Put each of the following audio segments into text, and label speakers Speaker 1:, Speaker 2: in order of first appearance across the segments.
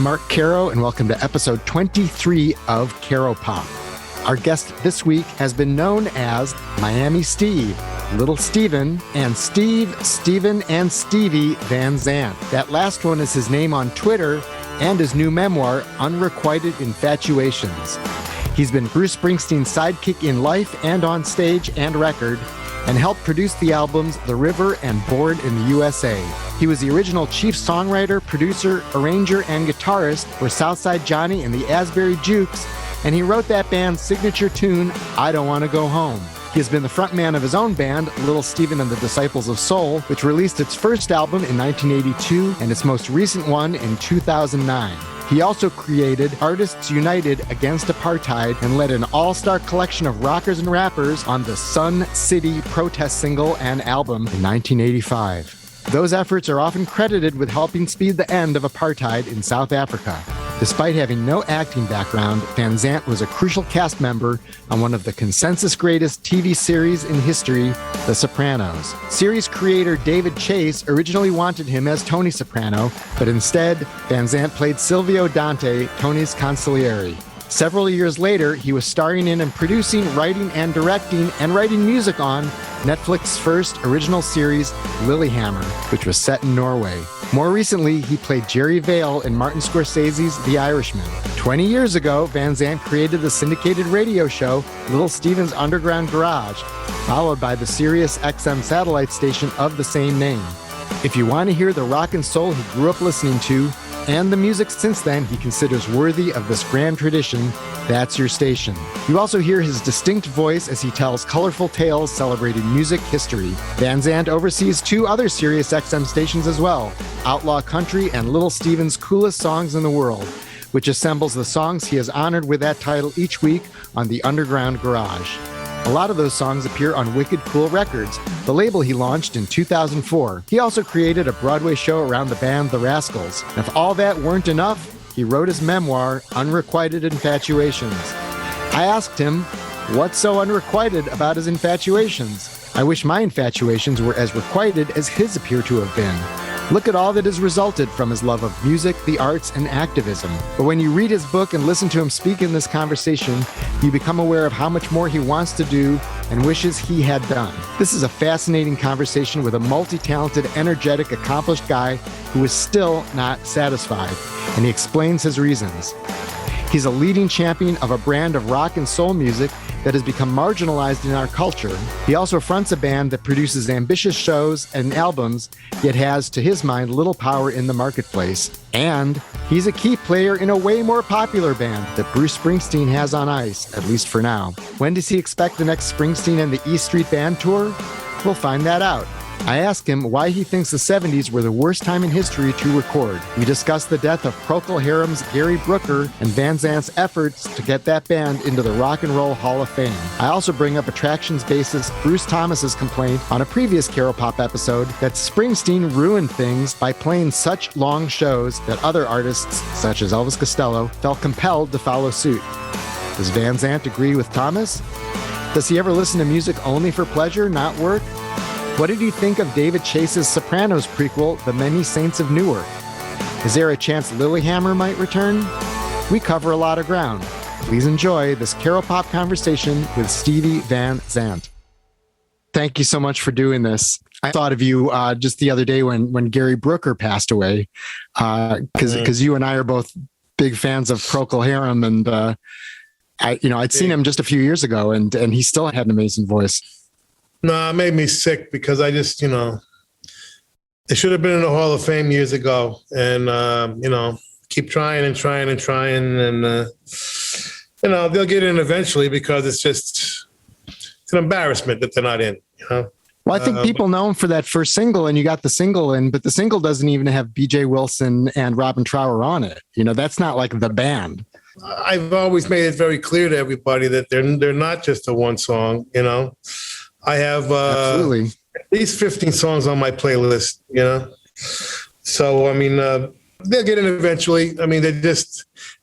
Speaker 1: I'm Mark Caro, and welcome to episode 23 of Caropop. Our guest this week has been known as Miami Steve, Little Steven, and Steven, and Stevie Van Zandt. That last one is his name on Twitter and his new memoir, Unrequited Infatuations. He's been Bruce Springsteen's sidekick in life and on stage and record, and helped produce the albums The River and Born in the USA. He was the original chief songwriter, producer, arranger, and guitarist for Southside Johnny and the Asbury Jukes, and he wrote that band's signature tune, I Don't Want to Go Home. He has been the frontman of his own band, Little Steven and the Disciples of Soul, which released its first album in 1982 and its most recent one in 2009. He also created Artists United Against Apartheid and led an all-star collection of rockers and rappers on the Sun City protest single and album in 1985. Those efforts are often credited with helping speed the end of apartheid in South Africa. Despite having no acting background, Van Zandt was a crucial cast member on one of the consensus greatest TV series in history, The Sopranos. Series creator David Chase originally wanted him as Tony Soprano, but instead, Van Zandt played Silvio Dante, Tony's consigliere. Several years later, he was starring in and producing, writing and directing, and writing music on Netflix's first original series, Lilyhammer, which was set in Norway. More recently, he played Jerry Vale in Martin Scorsese's The Irishman. 20 years ago, Van Zandt created the syndicated radio show Little Steven's Underground Garage, followed by the Sirius XM satellite station of the same name. If you want to hear the rock and soul he grew up listening to, and the music since then he considers worthy of this grand tradition, that's your station. You also hear his distinct voice as he tells colorful tales celebrating music history. Van Zandt oversees two other Sirius XM stations as well, Outlaw Country and Little Steven's Coolest Songs in the World, which assembles the songs he has honored with that title each week on the Underground Garage. A lot of those songs appear on Wicked Cool Records, the label he launched in 2004. He also created a Broadway show around the band The Rascals. And if all that weren't enough, he wrote his memoir, Unrequited Infatuations. I asked him, what's so unrequited about his infatuations? I wish my infatuations were as requited as his appear to have been. Look at all that has resulted from his love of music, the arts, and activism. But when you read his book and listen to him speak in this conversation, you become aware of how much more he wants to do and wishes he had done. This is a fascinating conversation with a multi-talented, energetic, accomplished guy who is still not satisfied, and he explains his reasons. He's a leading champion of a brand of rock and soul music that has become marginalized in our culture. He also fronts a band that produces ambitious shows and albums, yet has, to his mind, little power in the marketplace. And he's a key player in a way more popular band that Bruce Springsteen has on ice, at least for now. When does he expect the next Springsteen and the E Street Band tour? We'll find that out. I asked him why he thinks the 70s were the worst time in history to record. We discussed the death of Procol Harum's Gary Brooker and Van Zandt's efforts to get that band into the Rock and Roll Hall of Fame. I also bring up Attractions bassist Bruce Thomas's complaint on a previous Caropop episode that Springsteen ruined things by playing such long shows that other artists, such as Elvis Costello, felt compelled to follow suit. Does Van Zandt agree with Thomas? Does he ever listen to music only for pleasure, not work? What did he think of David Chase's Sopranos prequel, The Many Saints of Newark? Is there a chance Lilyhammer might return? We cover a lot of ground. Please enjoy this Caropop conversation with Stevie Van Zandt. Thank you so much for doing this. I thought of you just the other day when Gary Brooker passed away, because you and I are both big fans of Procol Harum, and I'd seen him just a few years ago, and he still had an amazing voice.
Speaker 2: No, it made me sick because I just, it should have been in the Hall of Fame years ago. And, keep trying and trying and trying. And, they'll get in eventually because it's an embarrassment that they're not in,
Speaker 1: Well, I think people know him for that first single, and you got the single in, but the single doesn't even have BJ Wilson and Robin Trower on it. That's not like the band.
Speaker 2: I've always made it very clear to everybody that they're not just a one song, I have
Speaker 1: Absolutely.
Speaker 2: At least 15 songs on my playlist, So, they'll get in eventually.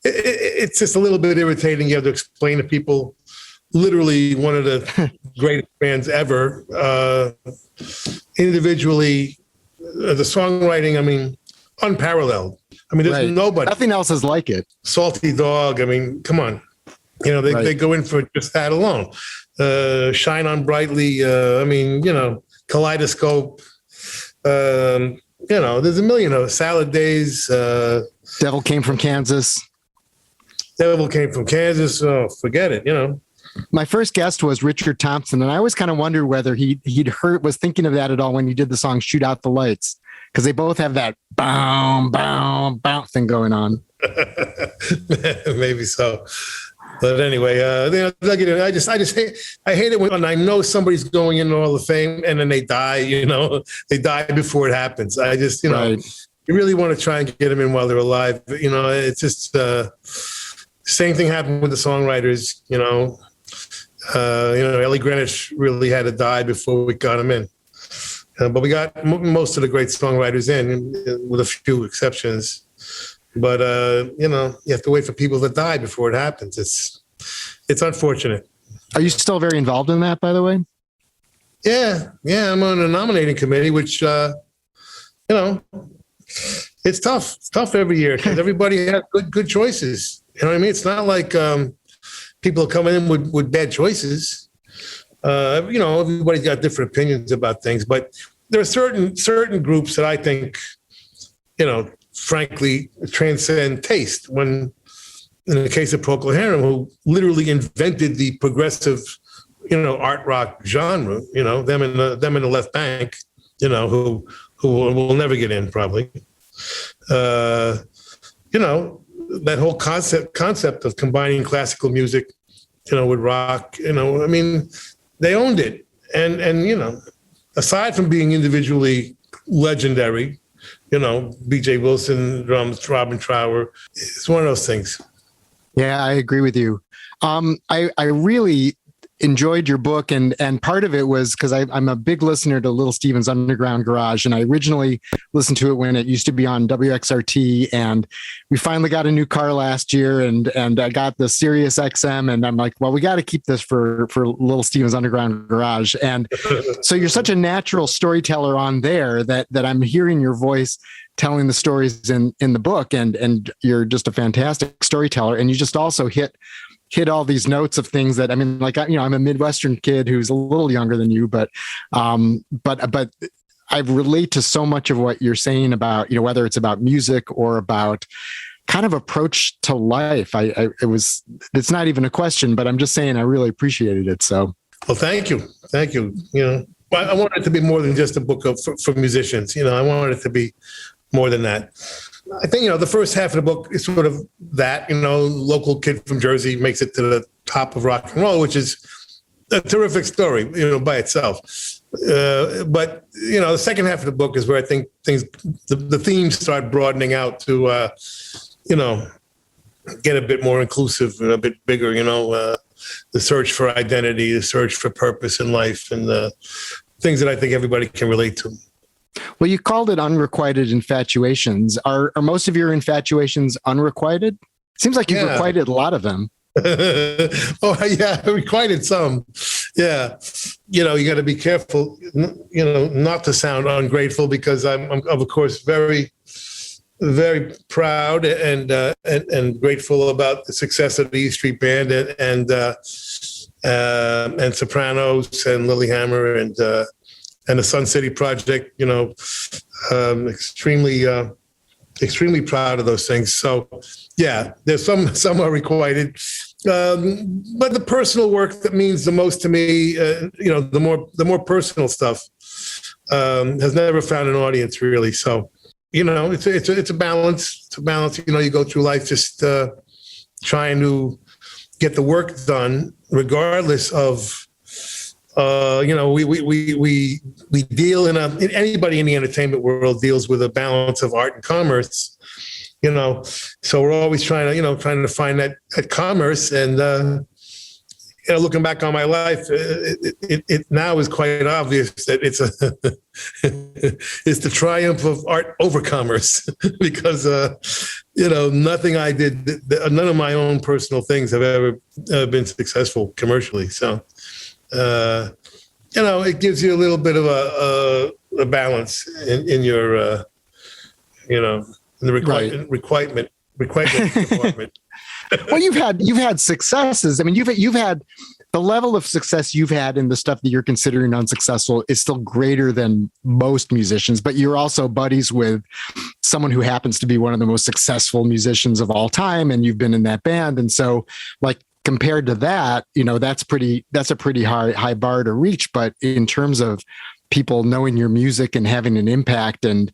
Speaker 2: It's just a little bit irritating. You have to explain to people, literally one of the greatest bands ever. Individually, the songwriting, unparalleled. I mean, there's
Speaker 1: Right.
Speaker 2: nobody.
Speaker 1: Nothing else is like it.
Speaker 2: Salty Dog. I mean, come on. You know, they go in for just that alone. Shine On Brightly. I mean, you know, Kaleidoscope. You know, there's a million of Salad Days.
Speaker 1: Devil Came from Kansas.
Speaker 2: Devil Came from Kansas. Oh, forget it. You know.
Speaker 1: My first guest was Richard Thompson, and I always kind of wondered whether was thinking of that at all when he did the song "Shoot Out the Lights," because they both have that boom, boom, boom thing going on.
Speaker 2: Maybe so. But anyway, you know, I hate it when I know somebody's going into Hall of Fame and then they die. You know, they die before it happens. I just, you know, you really want to try and get them in while they're alive. You know, it's just same thing happened with the songwriters. You know, Ellie Greenwich really had to die before we got him in. But we got most of the great songwriters in, with a few exceptions. But, you know, you have to wait for people to die before it happens. It's unfortunate.
Speaker 1: Are you still very involved in that, by the way?
Speaker 2: Yeah. I'm on a nominating committee, which, you know, it's tough. It's tough every year because everybody has good choices. You know what I mean? It's not like people are coming in with bad choices. You know, everybody's got different opinions about things, but there are certain groups that I think, you know, frankly, transcend taste. When, in the case of Procol Harum, who literally invented the progressive, you know, art rock genre, you know, them in the left bank, you know, who will never get in probably. You know, that whole concept of combining classical music, you know, with rock, you know, I mean, they owned it. And you know, aside from being individually legendary, you know, B.J. Wilson, drums, Robin Trower, it's one of those things.
Speaker 1: Yeah, I agree with you. I really enjoyed your book, and part of it was because I'm a big listener to Little Steven's Underground Garage, and I originally listened to it when it used to be on WXRT, and we finally got a new car last year, and I got the Sirius XM, and I'm like, well, we got to keep this for Little Steven's Underground Garage, and so you're such a natural storyteller on there that I'm hearing your voice telling the stories in the book, and you're just a fantastic storyteller, and you just also hit all these notes of things that, I mean, like, you know, I'm a Midwestern kid who's a little younger than you, but I relate to so much of what you're saying about, you know, whether it's about music or about kind of approach to life. It's not even a question, but I'm just saying I really appreciated it. So,
Speaker 2: well, thank you. You know, I wanted it to be more than just a book for musicians. You know, I wanted it to be more than that. I think, you know, the first half of the book is sort of that, you know, local kid from Jersey makes it to the top of rock and roll, which is a terrific story, you know, by itself. But, you know, the second half of the book is where I think the themes start broadening out to, you know, get a bit more inclusive and a bit bigger, you know, the search for identity, the search for purpose in life, and the things that I think everybody can relate to.
Speaker 1: Well, you called it Unrequited Infatuations. Are most of your infatuations unrequited? Seems like you've requited a lot of them.
Speaker 2: Oh, yeah, I requited some. Yeah. You know, you got to be careful, you know, not to sound ungrateful, because I'm of course, very, very proud and grateful about the success of the E Street Band and Sopranos and Lilyhammer and the Sun City Project. You know, extremely proud of those things. So, yeah, there's some are requited, but the personal work that means the most to me, you know, the more personal stuff, has never found an audience really. So, you know, it's a balance. It's a balance. You know, you go through life just trying to get the work done, regardless of. You know, we deal anybody in the entertainment world deals with a balance of art and commerce, you know, so we're always trying to find that commerce. And, you know, looking back on my life, it now is quite obvious that it's the triumph of art over commerce, because, you know, nothing I did, none of my own personal things have ever been successful commercially. So, you know, it gives you a little bit of a balance in your, you know, in the
Speaker 1: Right.
Speaker 2: requirement department.
Speaker 1: Well, you've had successes. I mean, you've had the level of success you've had in the stuff that you're considering unsuccessful is still greater than most musicians, but you're also buddies with someone who happens to be one of the most successful musicians of all time. And you've been in that band. And so like compared to that, that's a pretty high bar to reach. But in terms of people knowing your music and having an impact, and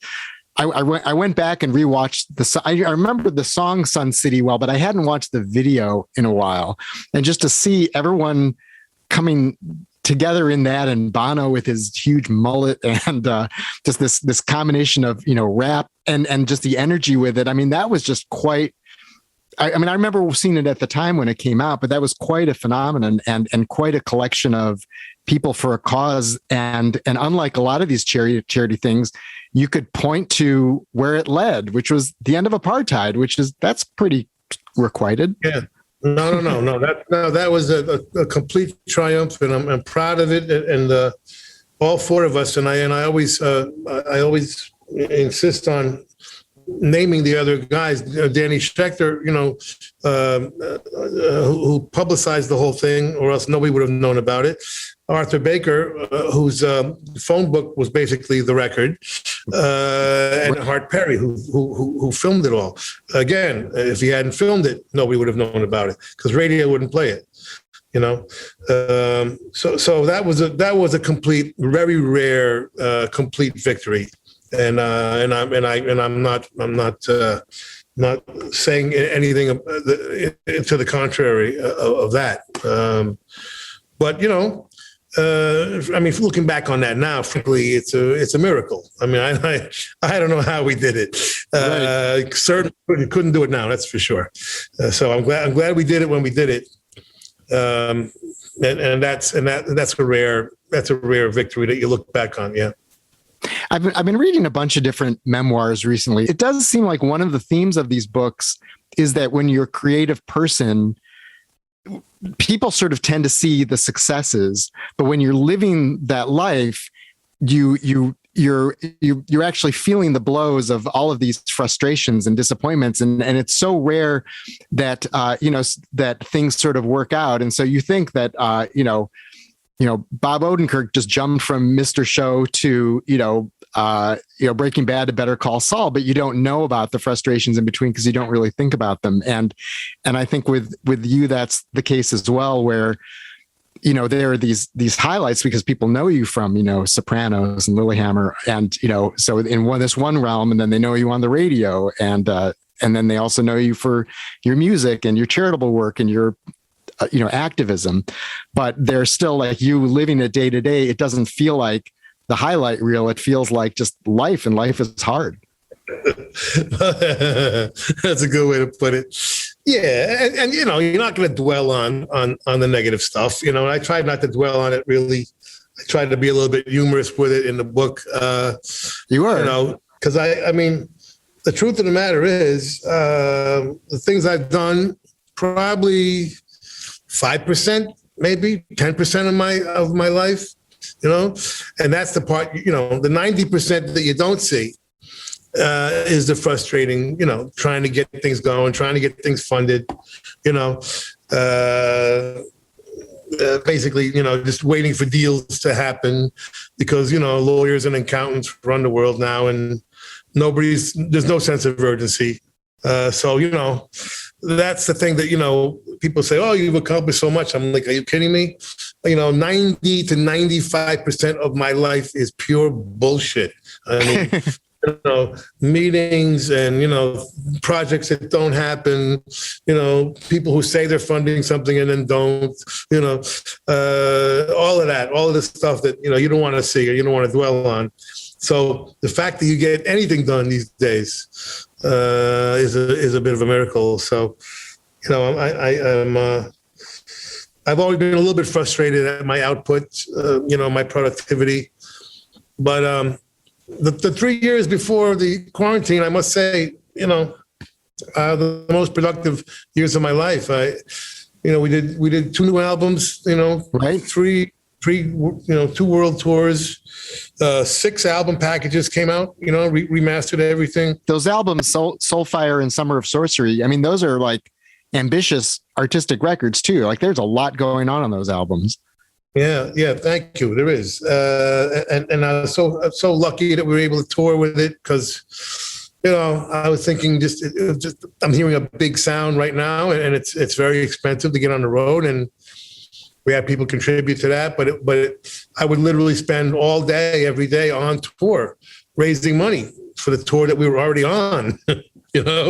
Speaker 1: I went back and rewatched I remember the song Sun City well, but I hadn't watched the video in a while. And just to see everyone coming together in that, and Bono with his huge mullet, and just this combination of, rap and just the energy with it. I mean, that was just quite, I remember seeing it at the time when it came out, but that was quite a phenomenon and quite a collection of people for a cause. And unlike a lot of these charity things, you could point to where it led, which was the end of apartheid, that's pretty requited.
Speaker 2: Yeah. No. That was a complete triumph, and I'm proud of it. And all four of us, and I always insist on naming the other guys. Danny Schechter, who publicized the whole thing, or else nobody would have known about it. Arthur Baker, whose phone book was basically the record, and Hart Perry, who filmed it all. Again, if he hadn't filmed it, nobody would have known about it because radio wouldn't play it. So that was a complete, very rare, complete victory. And I'm not saying anything to the contrary of that. But looking back on that now, frankly, it's a miracle. I mean, I don't know how we did it.
Speaker 1: Right.
Speaker 2: Certainly couldn't do it now. That's for sure. So I'm glad we did it when we did it. And that's a rare victory that you look back on. Yeah.
Speaker 1: I've been reading a bunch of different memoirs recently. It does seem like one of the themes of these books is that when you're a creative person, people sort of tend to see the successes, but when you're living that life, you're actually feeling the blows of all of these frustrations and disappointments, and it's so rare that that things sort of work out. And so you think that Bob Odenkirk just jumped from Mr. Show to, Breaking Bad to Better Call Saul, but you don't know about the frustrations in between because you don't really think about them. And I think with you, that's the case as well, where, there are these highlights because people know you from, Sopranos and Lilyhammer. And, so in this one realm, and then they know you on the radio, and then they also know you for your music and your charitable work and your activism, but they're still like you living it day to day. It doesn't feel like the highlight reel. It feels like just life, and life is hard.
Speaker 2: That's a good way to put it. Yeah. And you're not going to dwell on the negative stuff. I tried not to dwell on it really. I tried to be a little bit humorous with it in the book.
Speaker 1: You were,
Speaker 2: because the truth of the matter is, the things I've done, probably 5%, maybe 10% of my life, and that's the part, the 90% that you don't see is the frustrating, trying to get things going, trying to get things funded, basically, just waiting for deals to happen because, lawyers and accountants run the world now, and there's no sense of urgency. So, that's the thing that, people say, oh, you've accomplished so much. I'm like, are you kidding me? 90 to 95% of my life is pure bullshit. I mean, meetings and, projects that don't happen, people who say they're funding something and then don't, all of this stuff that, you don't want to see or you don't want to dwell on. So the fact that you get anything done these days is a bit of a miracle. So, I've always been a little bit frustrated at my output, my productivity. But the 3 years before the quarantine, I must say, the most productive years of my life. We did 2 new albums,
Speaker 1: right?
Speaker 2: Three two world tours, 6 album packages came out, remastered everything.
Speaker 1: Those albums, Soulfire and Summer of Sorcery, I mean, those are like ambitious artistic records too. Like there's a lot going on those albums.
Speaker 2: Yeah. Thank you. There is. And I was so lucky that we were able to tour with it because, I was thinking I'm hearing a big sound right now and it's very expensive to get on the road. And we had people contribute to that, but I would literally spend all day, every day on tour, raising money for the tour that we were already on.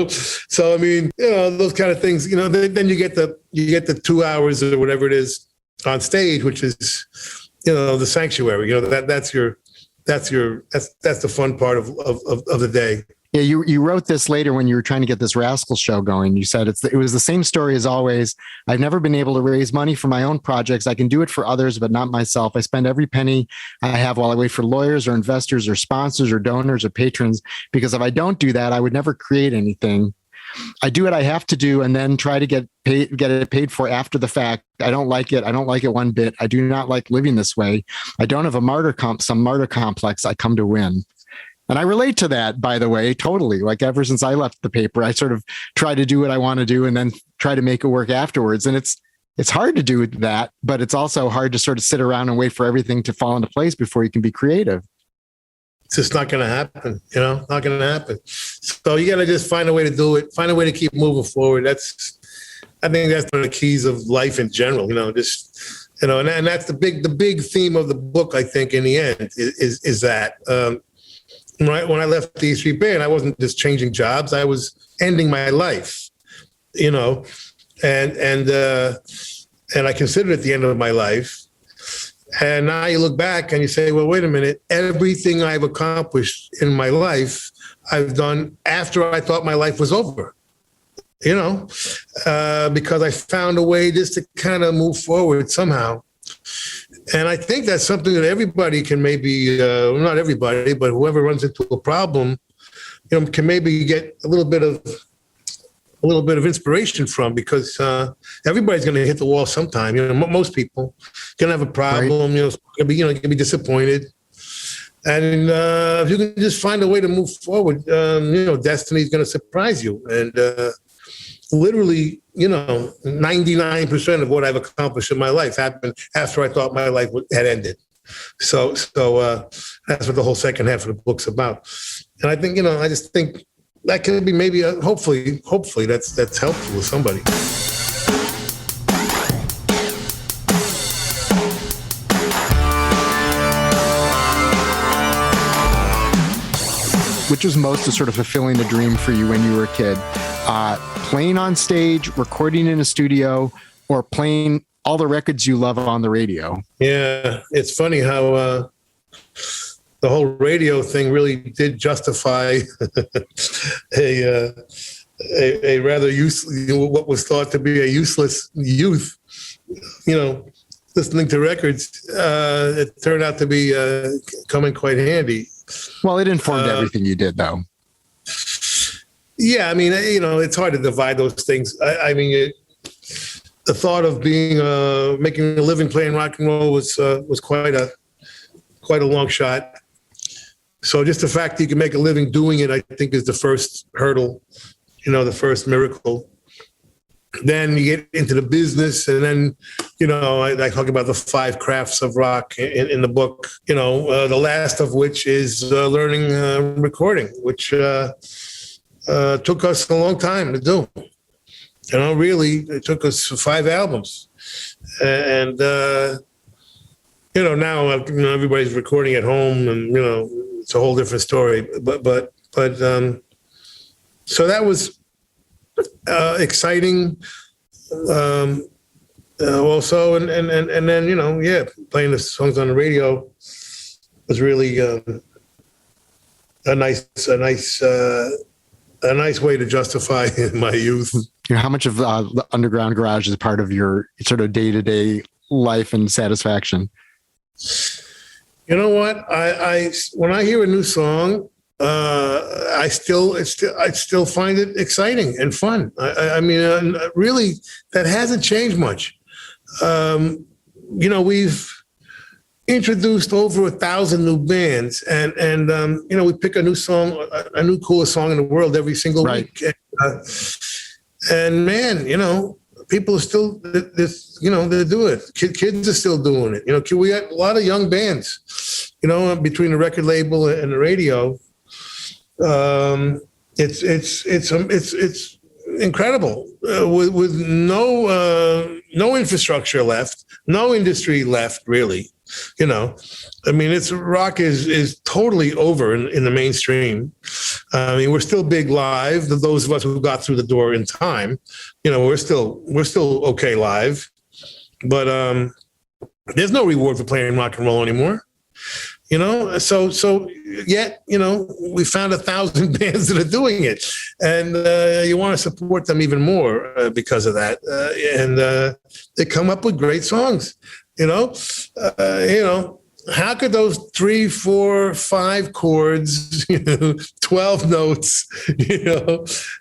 Speaker 2: So I mean, those kind of things. Then you get the 2 hours or whatever it is on stage, which is, the sanctuary. That's the fun part of the day.
Speaker 1: Yeah, you wrote this later when you were trying to get this Rascal show going. You said it was the same story as always. I've never been able to raise money for my own projects. I can do it for others, but not myself. I spend every penny I have while I wait for lawyers or investors or sponsors or donors or patrons, because if I don't do that, I would never create anything. I do what I have to do and then try to get it paid for after the fact. I don't like it. I don't like it one bit. I do not like living this way. I don't have some martyr complex. I come to win. And I relate to that, by the way, totally. Like ever since I left the paper, I sort of try to do what I want to do and then try to make it work afterwards. And it's hard to do that, but it's also hard to sort of sit around and wait for everything to fall into place before you can be creative.
Speaker 2: It's just not going to happen, not going to happen. So you got to just find a way to do it, find a way to keep moving forward. I think that's one of the keys of life in general, and that's the big theme of the book, I think, in the end, is that. Right when I left the E Street Band, I wasn't just changing jobs; I was ending my life, and I considered it the end of my life. And now you look back and you say, "Well, wait a minute! Everything I've accomplished in my life, I've done after I thought my life was over." Because I found a way just to kind of move forward somehow. And I think that's something that everybody can maybe, not everybody, but whoever runs into a problem, can maybe get a little bit of inspiration from, because everybody's going to hit the wall sometime. Most people can have a problem. Right. Can be disappointed, and if you can just find a way to move forward, destiny's going to surprise you. And literally, 99% of what I've accomplished in my life happened after I thought my life had ended. So that's what the whole second half of the book's about. And I think, I just think that could be maybe, hopefully that's helpful with somebody.
Speaker 1: Which was most of sort of fulfilling the dream for you when you were a kid? Playing on stage, recording in a studio, or playing all the records you love on the radio? Yeah,
Speaker 2: it's funny how the whole radio thing really did justify a rather what was thought to be a useless youth. Listening to records, it turned out to be coming quite handy.
Speaker 1: Well, it informed everything you did, though.
Speaker 2: Yeah, I mean, it's hard to divide those things. The thought of making a living playing rock and roll was quite a long shot. So just the fact that you can make a living doing it, I think, is the first hurdle, the first miracle. Then you get into the business, and then, I talk about the 5 crafts of rock in the book, the last of which is learning recording, which took us a long time to do. Really, it took us 5 albums. And, now, everybody's recording at home, and, it's a whole different story. But so that was exciting, also, and then playing the songs on the radio was really a nice way to justify my youth.
Speaker 1: How much of the Underground Garage is part of your sort of day-to-day life and satisfaction?
Speaker 2: You know what? I when I hear a new song, I still find it exciting and fun. I mean, really, that hasn't changed much. introduced over 1,000 new bands, and we pick a new song, a new coolest song in the world every single week. And man, people are still they do it. Kids are still doing it. We got a lot of young bands, between the record label and the radio. It's incredible with no infrastructure left, no industry left really. It's rock is totally over in the mainstream. We're still big live. Those of us who got through the door in time, we're still okay live, but there's no reward for playing rock and roll anymore. So yet, we found 1,000 bands that are doing it, and you want to support them even more because of that. And they come up with great songs. How could those 3, 4, 5 chords, 12 notes,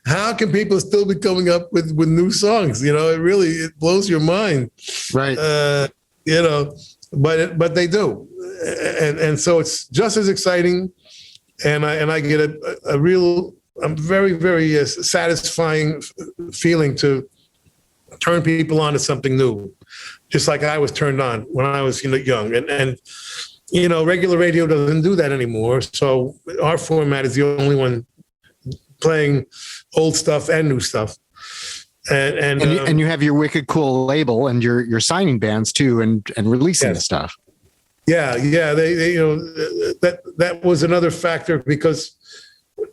Speaker 2: how can people still be coming up with new songs? It blows your mind. Right. But they do. And so it's just as exciting. And I get a very, very satisfying feeling to turn people on to something new, just like I was turned on when I was young. And regular radio doesn't do that anymore. So our format is the only one playing old stuff and new stuff. And
Speaker 1: you have your wicked cool label, and you're signing bands too, and releasing the stuff.
Speaker 2: Yeah. They that was another factor because,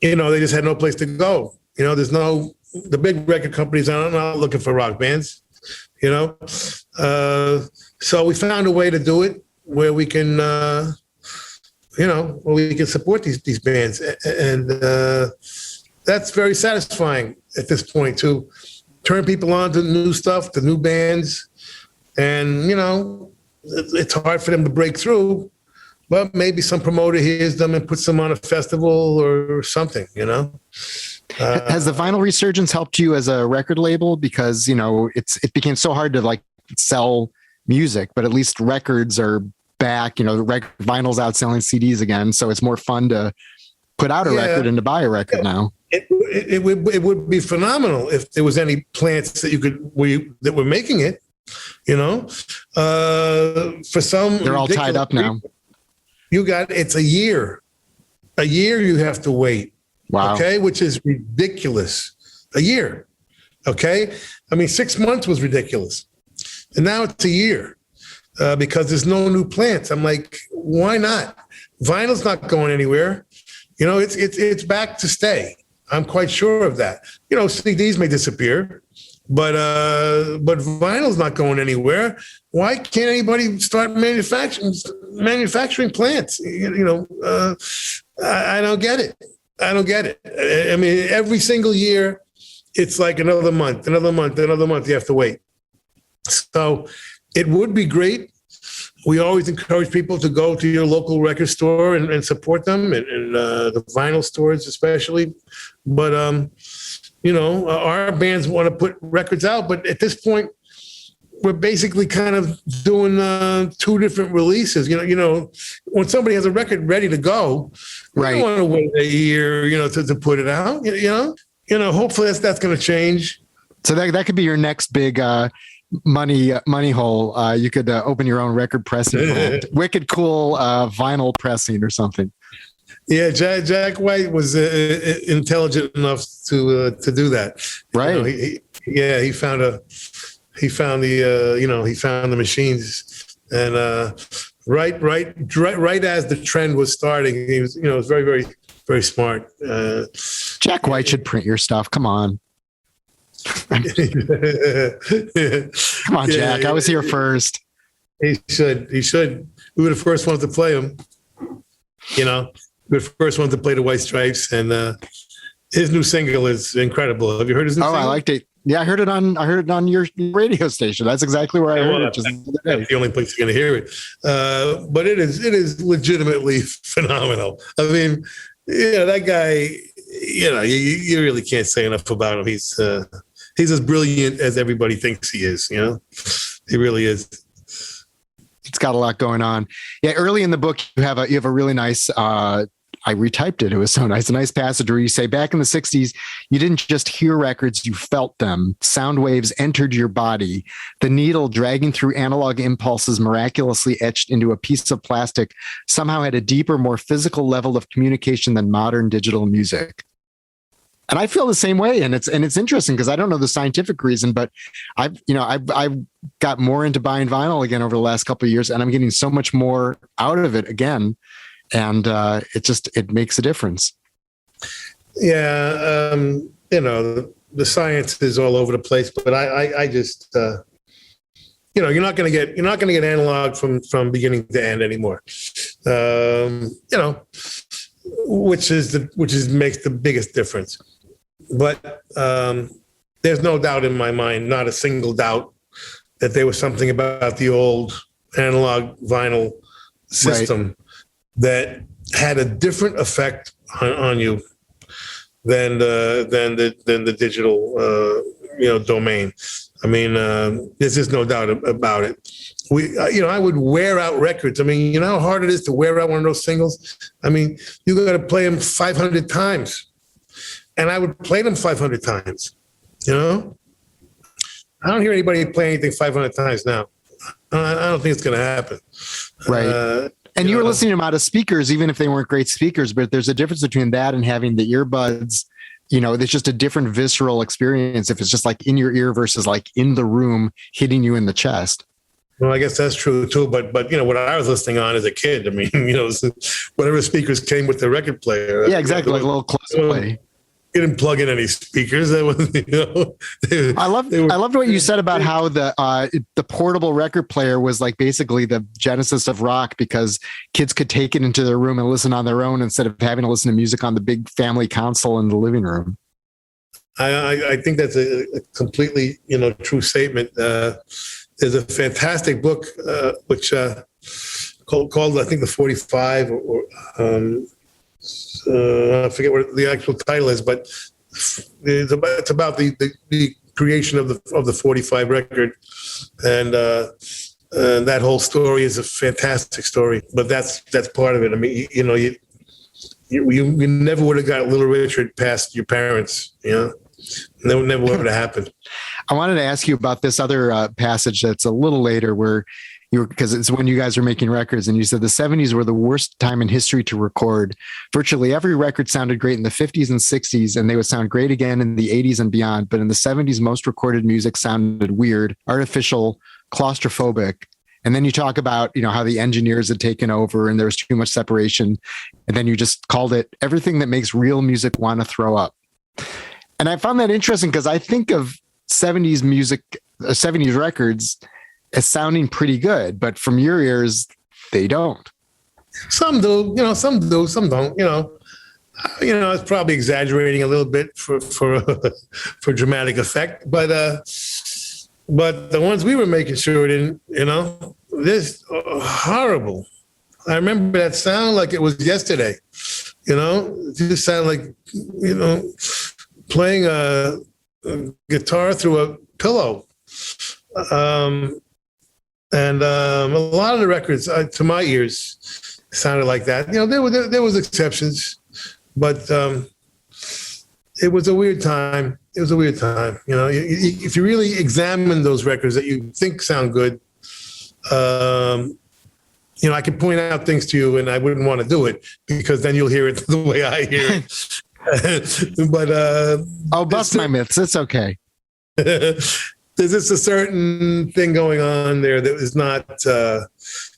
Speaker 2: they just had no place to go. The big record companies are not looking for rock bands, so we found a way to do it where we can, where we can support these bands. And that's very satisfying at this point to turn people on to new stuff, to new bands. And, it's hard for them to break through, but maybe some promoter hears them and puts them on a festival or something, Has the vinyl resurgence helped you as a record label? Because, it became so hard to sell music, but at least records are back, vinyl's out selling CDs again. So it's more fun to put out a record and to buy a record now. It would be phenomenal if there was any plants that that were making it, for some, they're all tied up now. It's a year you have to wait. Wow. Okay. Which is ridiculous. A year. Okay. 6 months was ridiculous. And now it's a year because there's no new plants. I'm like, why not? Vinyl's not going anywhere. It's back to stay. I'm quite sure of that. CDs may disappear, but vinyl's not going anywhere. Why can't anybody start manufacturing plants? I don't get it. Every single year, it's like another month you have to wait. So it would be great. We always encourage people to go to your local record store and support them, and the vinyl stores especially. But, our bands want to put records out. But at this point, we're basically kind of doing 2 different releases. When somebody has a record ready to go, right, we don't want to wait a year, to put it out. Hopefully that's going to change. So that could be your next big money hole. You could open your own record pressing, wicked cool vinyl pressing or something. Yeah, Jack White was intelligent enough to do that. Right. He found the machines, and right as the trend was starting, he was very, very, very smart. Jack White should print your stuff. Come on. Come on, Jack. I was here first. He should. We were the first ones to play him. We were the first ones to play the White Stripes, and his new single is incredible. Have you heard his new single? I liked it. Yeah, I heard it on your radio station. That's exactly where I heard it. That's the only place you're going to hear it. But it is legitimately phenomenal. That guy. You really can't say enough about him. He's as brilliant as everybody thinks he is. He really is.
Speaker 1: got a lot going on. Yeah, early in the book, you have a really nice. I retyped it. It was so nice. A nice passage where you say, back in the 60s, you didn't just hear records, you felt them. Sound waves entered your body. The needle dragging through analog impulses miraculously etched into a piece of plastic somehow had a deeper, more physical level of communication than modern digital music. And I feel the same way. And it's interesting because I don't know the scientific reason, but I've got more into buying vinyl again over the last couple of years, and I'm getting so much more out of it again. And it makes a difference.
Speaker 2: Yeah, the science is all over the place, but I just you're not going to get analog from beginning to end anymore. Which makes the biggest difference. But there's no doubt in my mind, not a single doubt, that there was something about the old analog vinyl system that had a different effect on you than the digital domain. I mean, there's just no doubt about it. I would wear out records. I mean, you know how hard it is to wear out one of those singles? I mean, you got to play them 500 times. And I would play them 500 times, I don't hear anybody play anything 500 times now. I don't think it's going to happen.
Speaker 1: Right. And you were listening to them out of speakers, even if they weren't great speakers, but there's a difference between that and having the earbuds. There's just a different visceral experience if it's just like in your ear versus like in the room hitting you in the chest.
Speaker 2: Well, I guess that's true too. But what I was listening on as a kid, I mean, whatever speakers came with the record player.
Speaker 1: Yeah, exactly. Like a little close play.
Speaker 2: You didn't plug in any speakers. That was,
Speaker 1: I loved what you said about how the portable record player was like basically the genesis of rock, because kids could take it into their room and listen on their own instead of having to listen to music on the big family console in the living room.
Speaker 2: I think that's a completely true statement. There's a fantastic book which called I think the 45 or I forget what the actual title is, but it's about the creation of the 45 record, and that whole story is a fantastic story. But that's part of it. I mean, you never would have got Little Richard past your parents. Never would have happened.
Speaker 1: I wanted to ask you about this other passage that's a little later where because it's when you guys were making records, and you said the 70s were the worst time in history to record. Virtually every record sounded great in the 50s and 60s, and they would sound great again in the 80s and beyond. But in the 70s, most recorded music sounded weird, artificial, claustrophobic. And then you talk about, how the engineers had taken over and there was too much separation. And then you just called it everything that makes real music want to throw up. And I found that interesting because I think of 70s music, 70s records as sounding pretty good, but from your ears, they don't.
Speaker 2: Some do, some do, some don't, it's probably exaggerating a little bit for dramatic effect, but the ones we were making sure didn't, this horrible. I remember that sound like it was yesterday, it just sounded like, playing a guitar through a pillow. And a lot of the records, to my ears, sounded like that. There was exceptions, but it was a weird time. It was a weird time. If you really examine those records that you think sound good, I could point out things to you, and I wouldn't want to do it because then you'll hear it the way I hear it. But
Speaker 1: bust my myths. It's okay.
Speaker 2: There's just a certain thing going on there that is not,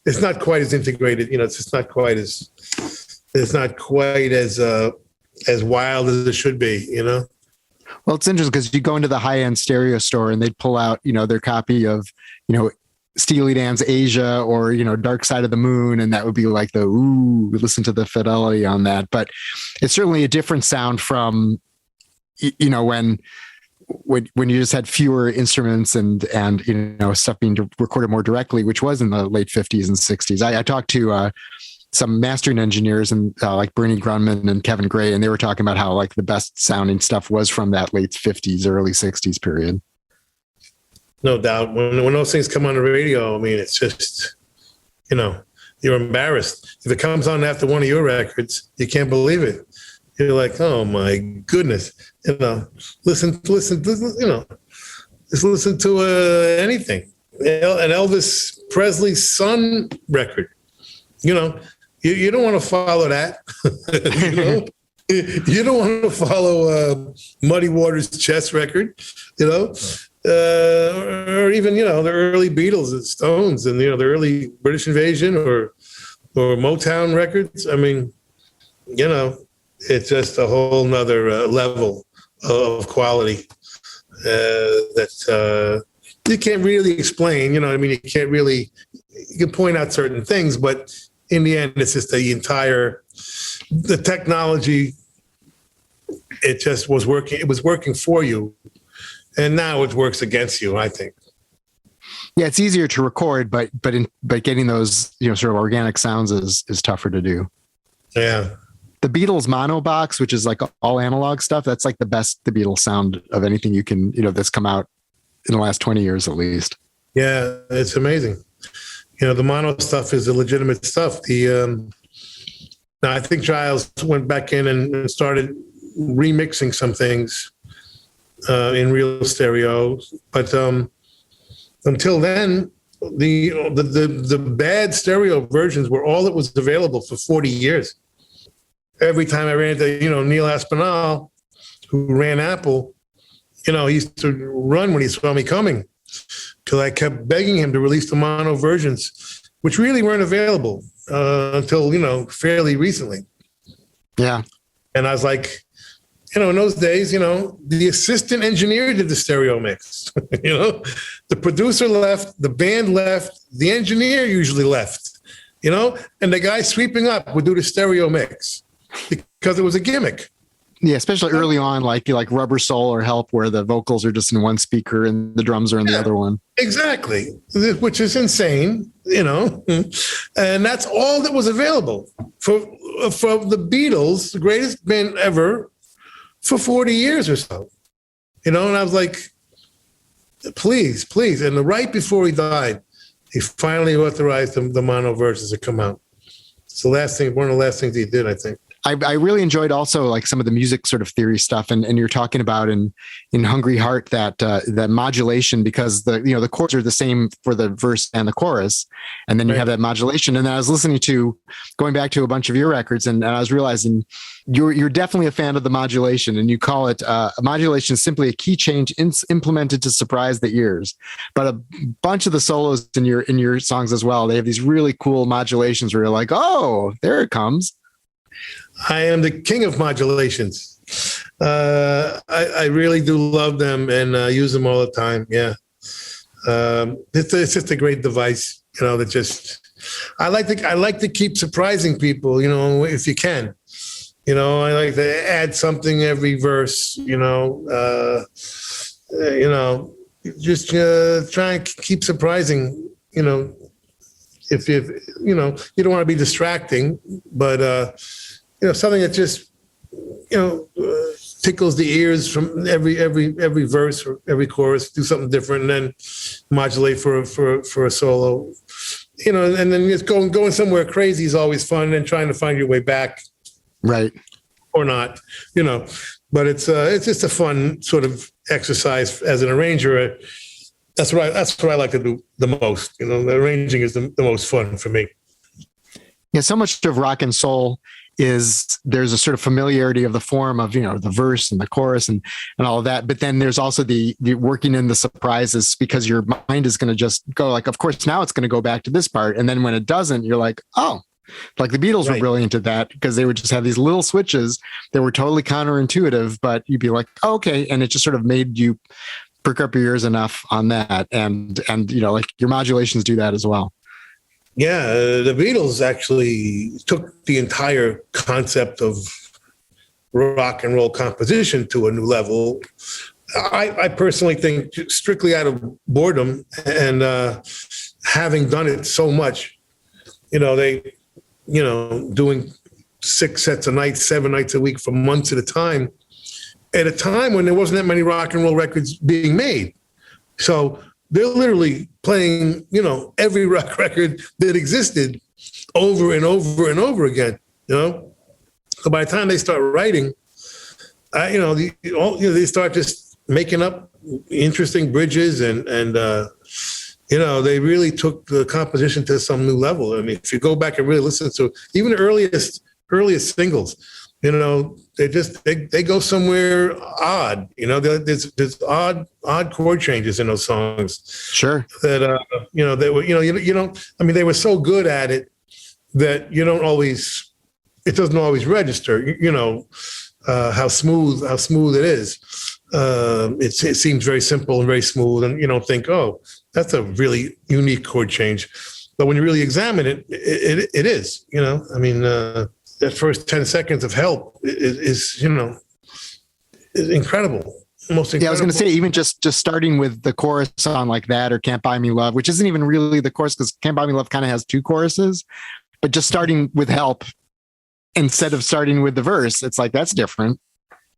Speaker 2: it's not quite as integrated. It's just not quite as wild as it should be.
Speaker 1: Well, it's interesting because you go into the high-end stereo store and they'd pull out, their copy of, Steely Dan's Asia or, Dark Side of the Moon. And that would be like listen to the fidelity on that. But it's certainly a different sound from, when you just had fewer instruments and stuff being recorded more directly, which was in the late 50s and 60s. I talked to some mastering engineers and like Bernie Grunman and Kevin Gray, and they were talking about how like the best sounding stuff was from that late 50s, early 60s period.
Speaker 2: No doubt. When those things come on the radio, I mean, it's just you're embarrassed. If it comes on after one of your records, you can't believe it. You're like, oh my goodness, listen, just listen to anything. An Elvis Presley Son record, you don't want to follow that. You don't want to follow Muddy Waters' Chess record, or even, the early Beatles and Stones and, the early British Invasion or Motown records. I mean, it's just a whole nother level of quality that you can't really explain. You can point out certain things, but in the end, it's just the technology. It just was working. It was working for you. And now it works against you, I think.
Speaker 1: Yeah, it's easier to record, but getting those, sort of organic sounds is tougher to do.
Speaker 2: Yeah.
Speaker 1: The Beatles mono box, which is like all analog stuff, that's like the best the Beatles sound of anything you can, that's come out in the last 20 years at least.
Speaker 2: Yeah, it's amazing. The mono stuff is the legitimate stuff. Now I think Giles went back in and started remixing some things in real stereo, but until then, the bad stereo versions were all that was available for 40 years. Every time I ran into Neil Aspinall, who ran Apple, he used to run when he saw me coming, because I kept begging him to release the mono versions, which really weren't available until fairly recently.
Speaker 1: Yeah,
Speaker 2: and I was like, in those days, the assistant engineer did the stereo mix. The producer left, the band left, the engineer usually left, and the guy sweeping up would do the stereo mix because it was a gimmick.
Speaker 1: Yeah, especially early on, like Rubber Soul or Help, where the vocals are just in one speaker and the drums are in the other one.
Speaker 2: Exactly, which is insane, and that's all that was available for the Beatles, the greatest band ever, for 40 years or so, and I was like, please. And right before he died, he finally authorized the mono versions to come out. It's one of the last things he did, I think.
Speaker 1: I really enjoyed also like some of the music sort of theory stuff, and you're talking about in Hungry Heart that modulation, because the chords are the same for the verse and the chorus, and then you have that modulation. And then I was going back to a bunch of your records, and I was realizing you're definitely a fan of the modulation, and you call it modulation simply a key change implemented to surprise the ears. But a bunch of the solos in your songs as well, they have these really cool modulations where you're like, oh, there it comes.
Speaker 2: I am the king of modulations. I really do love them and use them all the time. Yeah. It's just a great device, that just, I like to keep surprising people, if you can, I like to add something every verse, just try and keep surprising, if you don't want to be distracting, but, something that just, tickles the ears from every verse or every chorus, do something different, and then modulate for a solo, and then just going somewhere crazy is always fun, and then trying to find your way back.
Speaker 1: Right.
Speaker 2: Or not, but it's just a fun sort of exercise as an arranger. That's what I like to do the most. The arranging is the most fun for me.
Speaker 1: Yeah. So much of rock and soul there's a sort of familiarity of the form of, the verse and the chorus and all of that. But then there's also the working in the surprises, because your mind is going to just go like, of course, now it's going to go back to this part. And then when it doesn't, you're like, oh, like the Beatles were brilliant at that, because they would just have these little switches that were totally counterintuitive, but you'd be like, oh, okay. And it just sort of made you perk up your ears enough on that. And like your modulations do that as well.
Speaker 2: Yeah, the Beatles actually took the entire concept of rock and roll composition to a new level. I personally think, strictly out of boredom and having done it so much, they, doing 6 sets a night, 7 nights a week for months at a time when there wasn't that many rock and roll records being made. So they're literally playing, every rock record that existed over and over and over again, So by the time they start writing, they start just making up interesting bridges and they really took the composition to some new level. I mean, if you go back and really listen to even the earliest singles, they go somewhere odd. There's odd chord changes in those songs. Sure. That they were they were so good at it that it doesn't always register. How smooth it is. It seems very simple and very smooth, and you don't think, oh, that's a really unique chord change. But when you really examine it, it is. That first 10 seconds of Help is incredible. Most incredible.
Speaker 1: Yeah, I was going to say, even just starting with the chorus on like that or Can't Buy Me Love, which isn't even really the chorus because Can't Buy Me Love kind of has two choruses, but just starting with Help instead of starting with the verse, it's like, that's different.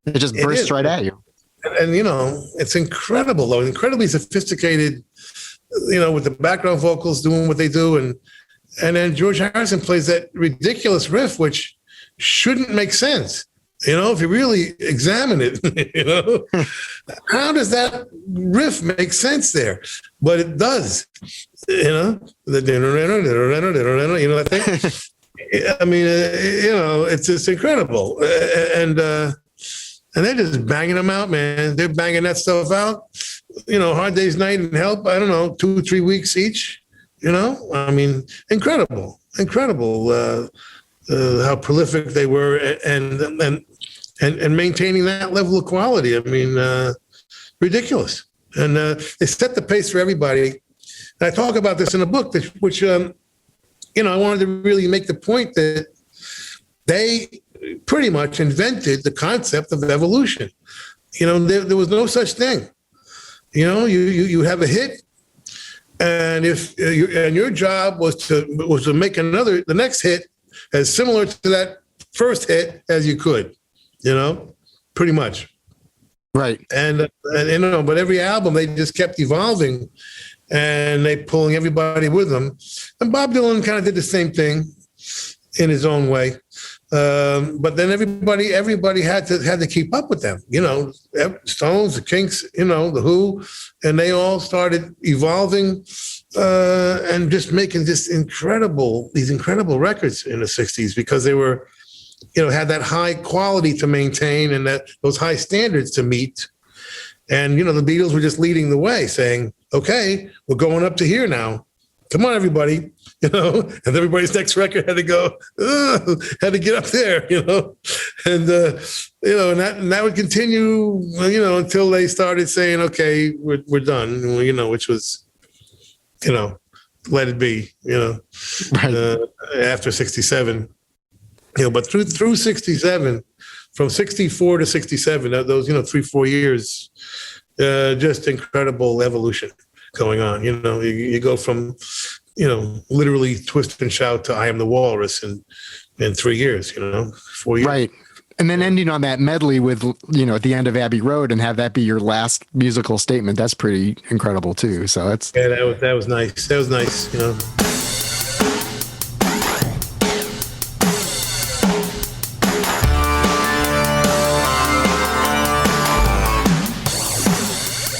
Speaker 1: It just bursts right at you.
Speaker 2: And it's incredible, though, incredibly sophisticated, with the background vocals doing what they do. And then George Harrison plays that ridiculous riff, which shouldn't make sense. If you really examine it, how does that riff make sense there? But it does, that thing. I mean, it's just incredible. And they're just banging them out, man. They're banging that stuff out. Hard Day's Night and Help, I don't know, 2-3 weeks each. I mean, incredible how prolific they were and maintaining that level of quality. I mean, ridiculous. And they set the pace for everybody. And I talk about this in a book, which I wanted to really make the point that they pretty much invented the concept of evolution. There was no such thing. You have a hit, and if your job was to make the next hit as similar to that first hit as you could, pretty much. Right. And but every album they just kept evolving, and they pulling everybody with them. And Bob Dylan kind of did the same thing in his own way. But then everybody had to keep up with them, Stones, the Kinks, the Who, and they all started evolving and just making these incredible records in the 60s because they were, had that high quality to maintain and those high standards to meet. And, the Beatles were just leading the way saying, okay, we're going up to here now. Come on, everybody. And everybody's next record had to had to get up there, and and that would continue, until they started saying, okay, we're done, which was, Let It Be, right. After 67, but through 67, from 64 to 67, those, 3-4 years, just incredible evolution going on. You go from, literally Twist and Shout to I Am the Walrus in 3 years, 4 years. Right.
Speaker 1: And then ending on that medley with, at the end of Abbey Road and have that be your last musical statement. That's pretty incredible too. So that's.
Speaker 2: Yeah, that was nice. That was nice.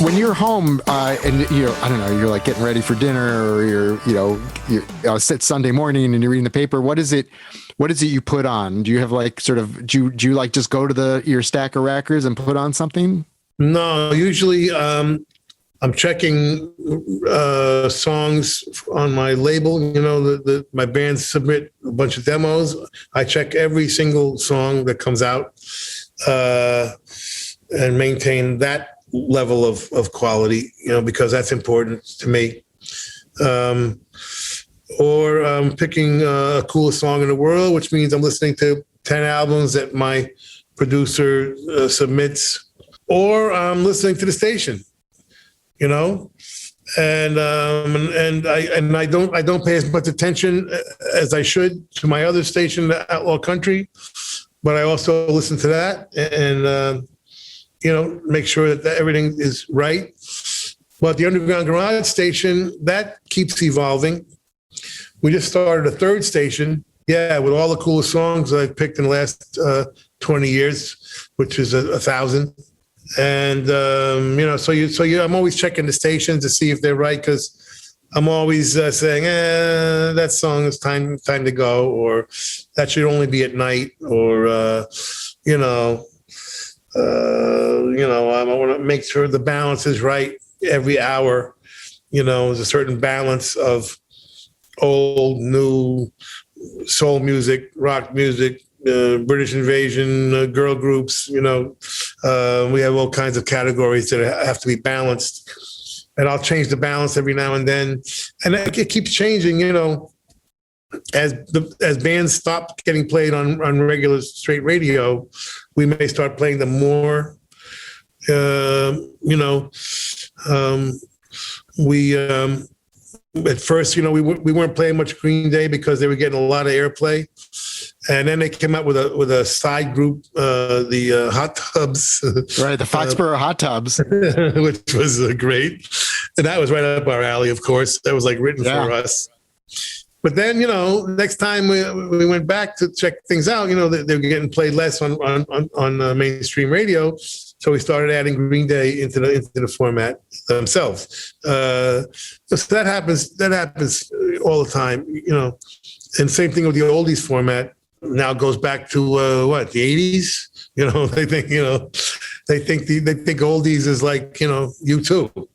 Speaker 1: When you're home and I don't know, you're like getting ready for dinner, or it's Sunday morning and you're reading the paper. What is it you put on? Do you have like sort of do you like just go to your stack of records and put on something?
Speaker 2: No, usually I'm checking songs on my label. My bands submit a bunch of demos. I check every single song that comes out and maintain that level of quality, because that's important to me. Or I'm picking a coolest song in the world, which means I'm listening to 10 albums that my producer submits, or I'm listening to the station, and I don't pay as much attention as I should to my other station, the Outlaw Country, but I also listen to that and make sure that everything is right. But the Underground Garage station, that keeps evolving. We just started a third station, with all the coolest songs I've picked in the last 20 years, which is 1,000. And I'm always checking the stations to see if they're right, because I'm always saying, that song is time to go, or that should only be at night, or I want to make sure the balance is right every hour. There's a certain balance of old, new, soul music, rock music, British invasion, girl groups. We have all kinds of categories that have to be balanced. And I'll change the balance every now and then. And it keeps changing, as bands stop getting played on regular straight radio, we may start playing them more. At first, we weren't playing much Green Day because they were getting a lot of airplay. And then they came out with a side group, the Hot Tubs.
Speaker 1: Right, the Foxborough Hot Tubs.
Speaker 2: Which was great. And that was right up our alley, of course. That was like written for us. But then, next time we went back to check things out, they were getting played less on mainstream radio. So we started adding Green Day into the format themselves. So that happens all the time, And same thing with the oldies format. Now goes back to the 80s. They think oldies is like U2.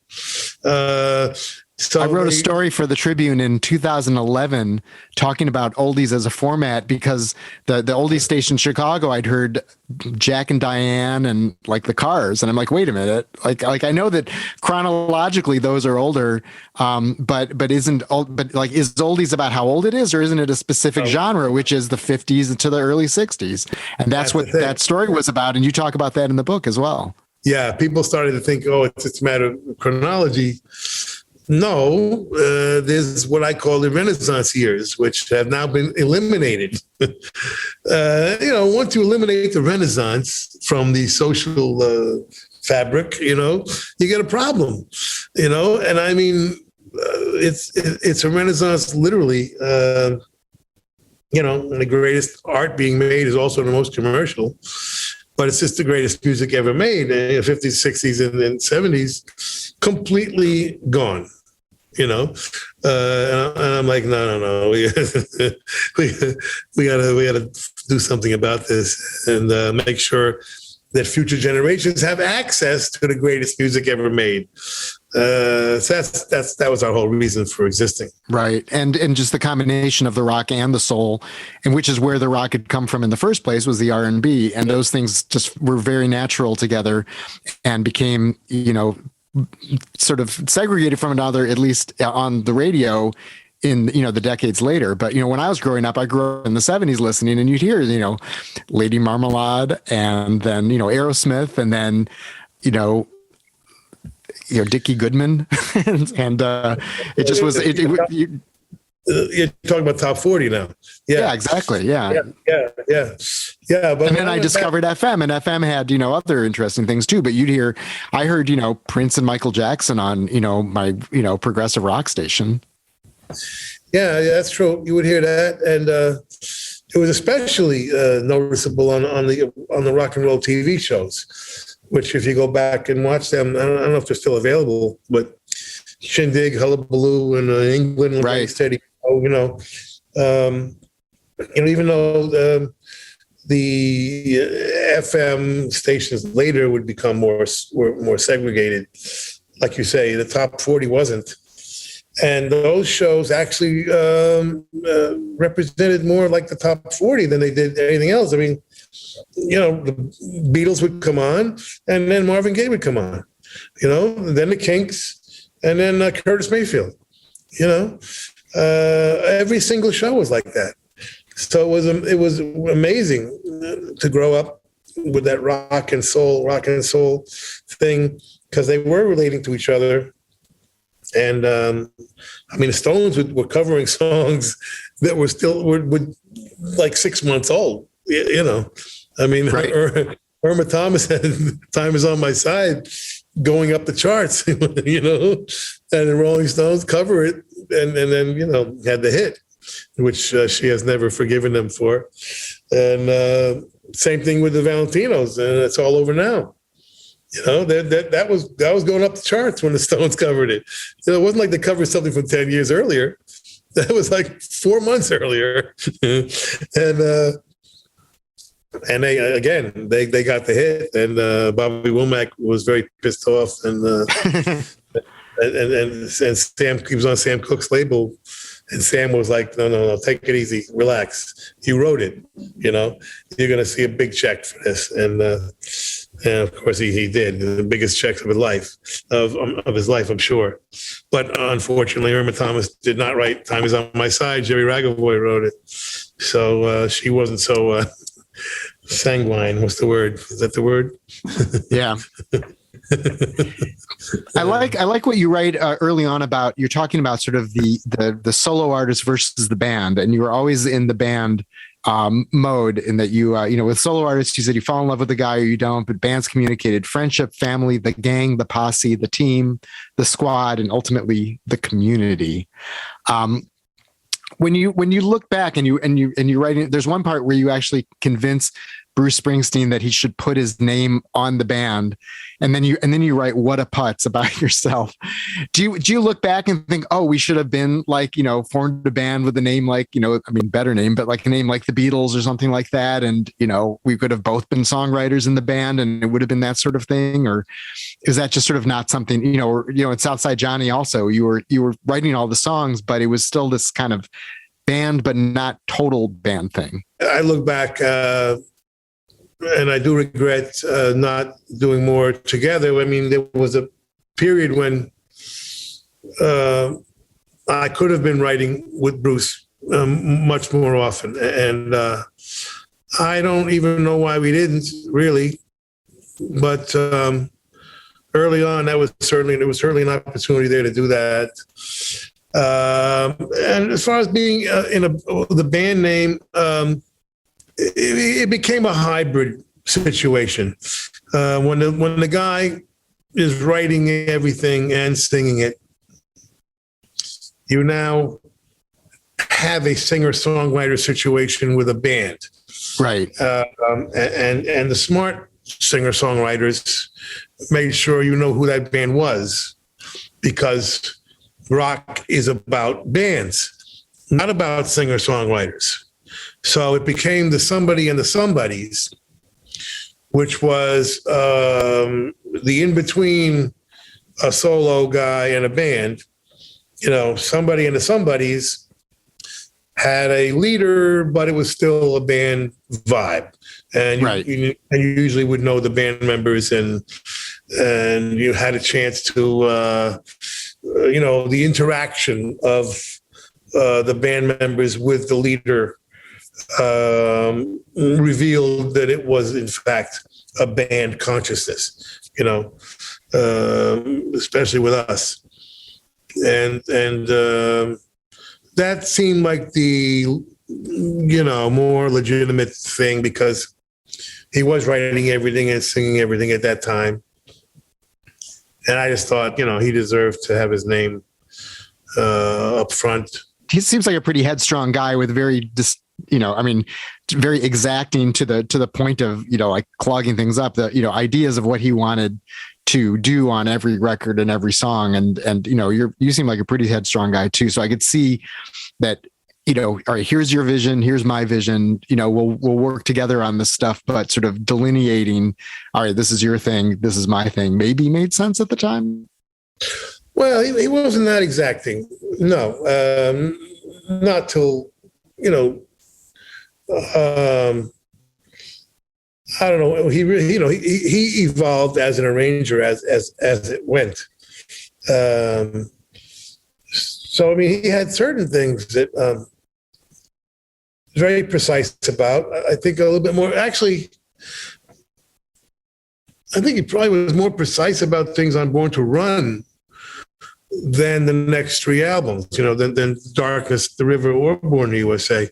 Speaker 1: I wrote a story for the Tribune in 2011 talking about oldies as a format, because the oldie station in Chicago, I'd heard Jack and Diane and like the Cars, and I'm like, wait a minute, like I know that chronologically those are older, but is oldies about how old it is, or isn't it a specific genre, which is the 50s to the early 60s? And that's what that story was about, and you talk about that in the book as well. Yeah,
Speaker 2: people started to think, it's a matter of chronology. No, there's what I call the Renaissance years, which have now been eliminated. Once you eliminate the Renaissance from the social fabric, you get a problem. And I mean, it's a Renaissance literally. And the greatest art being made is also the most commercial. But it's just the greatest music ever made in the 50s, 60s, and 70s, completely gone. And I'm like, no, we gotta do something about this and make sure that future generations have access to the greatest music ever made. So that was our whole reason for existing.
Speaker 1: Right. And just the combination of the rock and the soul, and which is where the rock had come from in the first place, was the R&B. And those things just were very natural together and became, sort of segregated from another, at least on the radio in, the decades later. But, when I was growing up, I grew up in the 70s listening, and you'd hear, Lady Marmalade, and then, Aerosmith, and then, Dickie Goodman. and it just was,
Speaker 2: you're talking about top 40 now.
Speaker 1: Yeah, exactly. Yeah.
Speaker 2: But
Speaker 1: and then I discovered FM, and FM had, other interesting things too. But I heard, Prince and Michael Jackson on, my, progressive rock station.
Speaker 2: Yeah, that's true. You would hear that. And it was especially noticeable on the rock and roll TV shows, which if you go back and watch them, I don't know if they're still available, but Shindig, Hullabaloo in England,
Speaker 1: right.
Speaker 2: Steady. Even though the FM stations later would become more segregated, like you say, the top 40 wasn't, and those shows actually represented more like the top 40 than they did anything else. I mean, the Beatles would come on, and then Marvin Gaye would come on, and then the Kinks, and then Curtis Mayfield. Every single show was like that. So it was amazing to grow up with that rock and soul thing, because they were relating to each other. And the Stones were covering songs that were still were like 6 months old. Right. Irma Thomas had "Time Is on My Side," going up the charts, and the Rolling Stones cover it, and then had the hit, which she has never forgiven them for. And same thing with the Valentinos, and it's all over now. That was going up the charts when the Stones covered it. It wasn't like they covered something from 10 years earlier. That was like 4 months earlier. And they got the hit, and Bobby Womack was very pissed off, and Sam, he was on Sam Cooke's label, and Sam was like, no, take it easy, relax. You wrote it, you're going to see a big check for this, and of course he did, the biggest check of his life, I'm sure. But unfortunately, Irma Thomas did not write "Time Is on My Side." Jerry Ragavoy wrote it, so she wasn't so sanguine. What's the word? Is that the word?
Speaker 1: Yeah. I like what you write early on about, you're talking about sort of the solo artist versus the band, and you were always in the band mode, in that you with solo artists, you said you fall in love with the guy or you don't, but bands communicated friendship, family, the gang, the posse, the team, the squad, and ultimately the community. When you look back and you write, there's one part where you actually convince Bruce Springsteen that he should put his name on the band, and then you write "What a Putz" about yourself. Do you look back and think, oh, we should have been like, formed a band with a name like, better name, but like a name like the Beatles or something like that, and we could have both been songwriters in the band, and it would have been that sort of thing? Or is that just sort of not something, at Southside Johnny also, you were writing all the songs, but it was still this kind of band but not total band thing?
Speaker 2: I look back, and I do regret not doing more together. I mean, there was a period when I could have been writing with Bruce much more often, and I don't even know why we didn't, really. But early on, there was certainly an opportunity there to do that. And as far as being in the band name, it became a hybrid situation. When the guy is writing everything and singing it, you now have a singer-songwriter situation with a band,
Speaker 1: right?
Speaker 2: And the smart singer-songwriters made sure you know who that band was, because rock is about bands, not about singer-songwriters. So it became the somebody and the somebodies, which was the in-between a solo guy and a band. Somebody and the somebodies had a leader, but it was still a band vibe. And
Speaker 1: right.
Speaker 2: you usually would know the band members, and you had a chance to, the interaction of the band members with the leader revealed that it was in fact a band consciousness, especially with us, and that seemed like the more legitimate thing, because he was writing everything and singing everything at that time, and I just thought he deserved to have his name up front.
Speaker 1: He seems like a pretty headstrong guy with very very exacting to the point of, like clogging things up, the, ideas of what he wanted to do on every record and every song. And you seem like a pretty headstrong guy too. So I could see that, all right, here's your vision, here's my vision, we'll work together on this stuff, but sort of delineating, all right, this is your thing, this is my thing, maybe made sense at the time.
Speaker 2: Well, he wasn't that exacting. No, not till, I don't know. He evolved as an arranger as it went. So I mean, he had certain things that very precise about. I think a little bit more. Actually, I think he probably was more precise about things on Born to Run than the next three albums. Than Darkness, The River, or Born in the USA.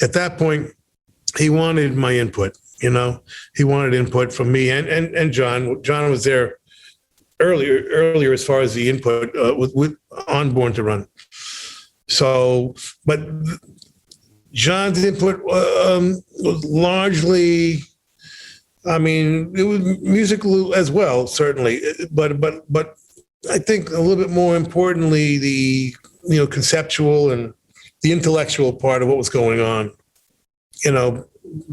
Speaker 2: At that point, he wanted my input. You know, he wanted input from me and John. John was there earlier as far as the input with on Born to Run. So, but John's input was largely, I mean, it was musical as well, certainly, but I think a little bit more importantly, the conceptual and the intellectual part of what was going on.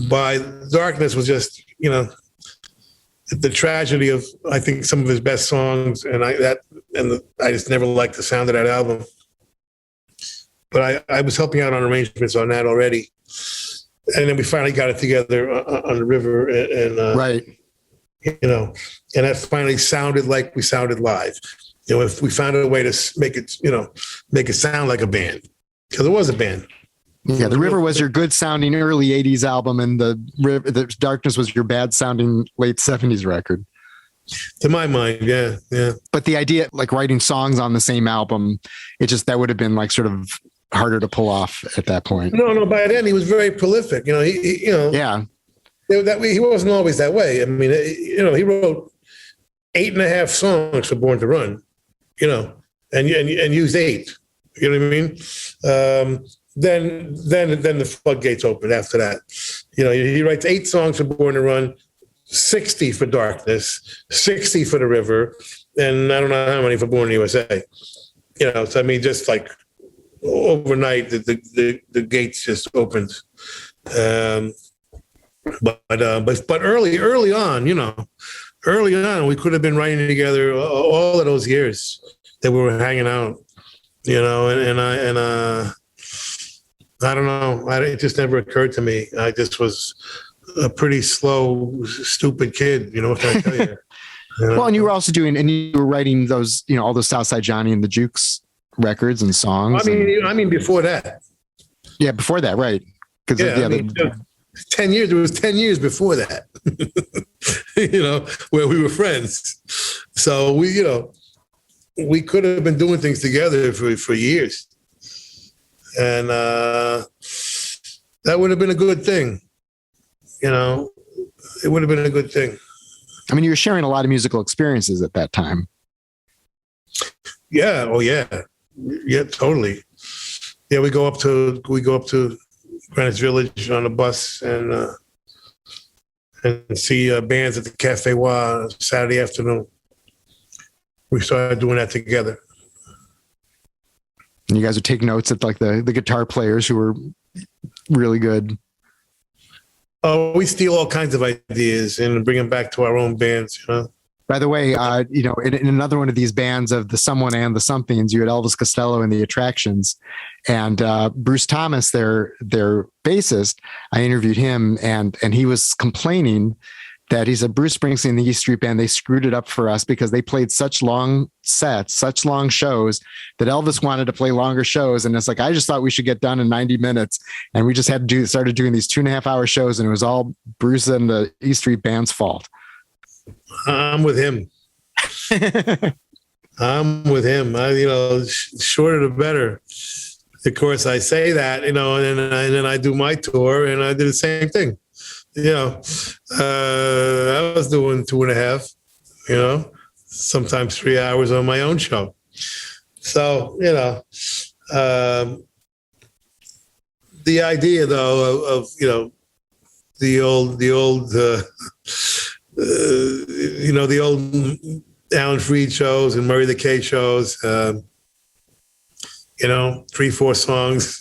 Speaker 2: By Darkness was just the tragedy of, I think, some of his best songs, and I just never liked the sound of that album. But I was helping out on arrangements on that already, and then we finally got it together on the river, and
Speaker 1: right,
Speaker 2: and that finally sounded like we sounded live. If we found a way to make it sound like a band, because it was a band.
Speaker 1: Yeah, The River was your good sounding early 80s album, and the Darkness was your bad sounding late 70s record.
Speaker 2: To my mind, yeah.
Speaker 1: But the idea, like writing songs on the same album, that would have been like sort of harder to pull off at that point.
Speaker 2: No. By then he was very prolific.
Speaker 1: Yeah.
Speaker 2: He wasn't always that way. I mean, he wrote 8.5 songs for Born to Run, and used 8. You know what I mean? Then the floodgates opened after that. He writes 8 songs for Born to Run, 60 for Darkness, 60 for The River, and I don't know how many for Born in the USA. So I mean, just like overnight, the gates just opened. But early on, we could have been writing together all of those years that we were hanging out. I don't know. It just never occurred to me. I just was a pretty slow, stupid kid. What can I tell you?
Speaker 1: Well, and you were also you were writing those, all those Southside Johnny and the Jukes records and songs.
Speaker 2: I mean, before that.
Speaker 1: Yeah, before that, right? Because
Speaker 2: 10 years. It was 10 years before that. Where we were friends. So we could have been doing things together for years. And that would have been a good thing. It would have been a good thing.
Speaker 1: I mean, you were sharing a lot of musical experiences at that time.
Speaker 2: Yeah. Oh, yeah. Yeah, totally. Yeah, we go up to Greenwich Village on a bus and see bands at the Cafe Wa Saturday afternoon. We started doing that together.
Speaker 1: And you guys would take notes at like the guitar players who were really good.
Speaker 2: Oh, we steal all kinds of ideas and bring them back to our own bands,
Speaker 1: By the way, in another one of these bands of the Someone and the Somethings, you had Elvis Costello in the Attractions, and Bruce Thomas, their bassist. I interviewed him, and he was complaining that he said Bruce Springsteen and the E Street Band, they screwed it up for us because they played such long sets, such long shows that Elvis wanted to play longer shows. And it's like, I just thought we should get done in 90 minutes. And we just started doing these 2.5 hour shows, and it was all Bruce and the E Street Band's fault.
Speaker 2: I'm with him. Shorter the better. Of course, I say that, and then I do my tour, and I did the same thing. I was doing 2.5, sometimes 3 hours on my own show. So, the idea though of the old Alan Freed shows and Murray the K shows, 3-4 songs,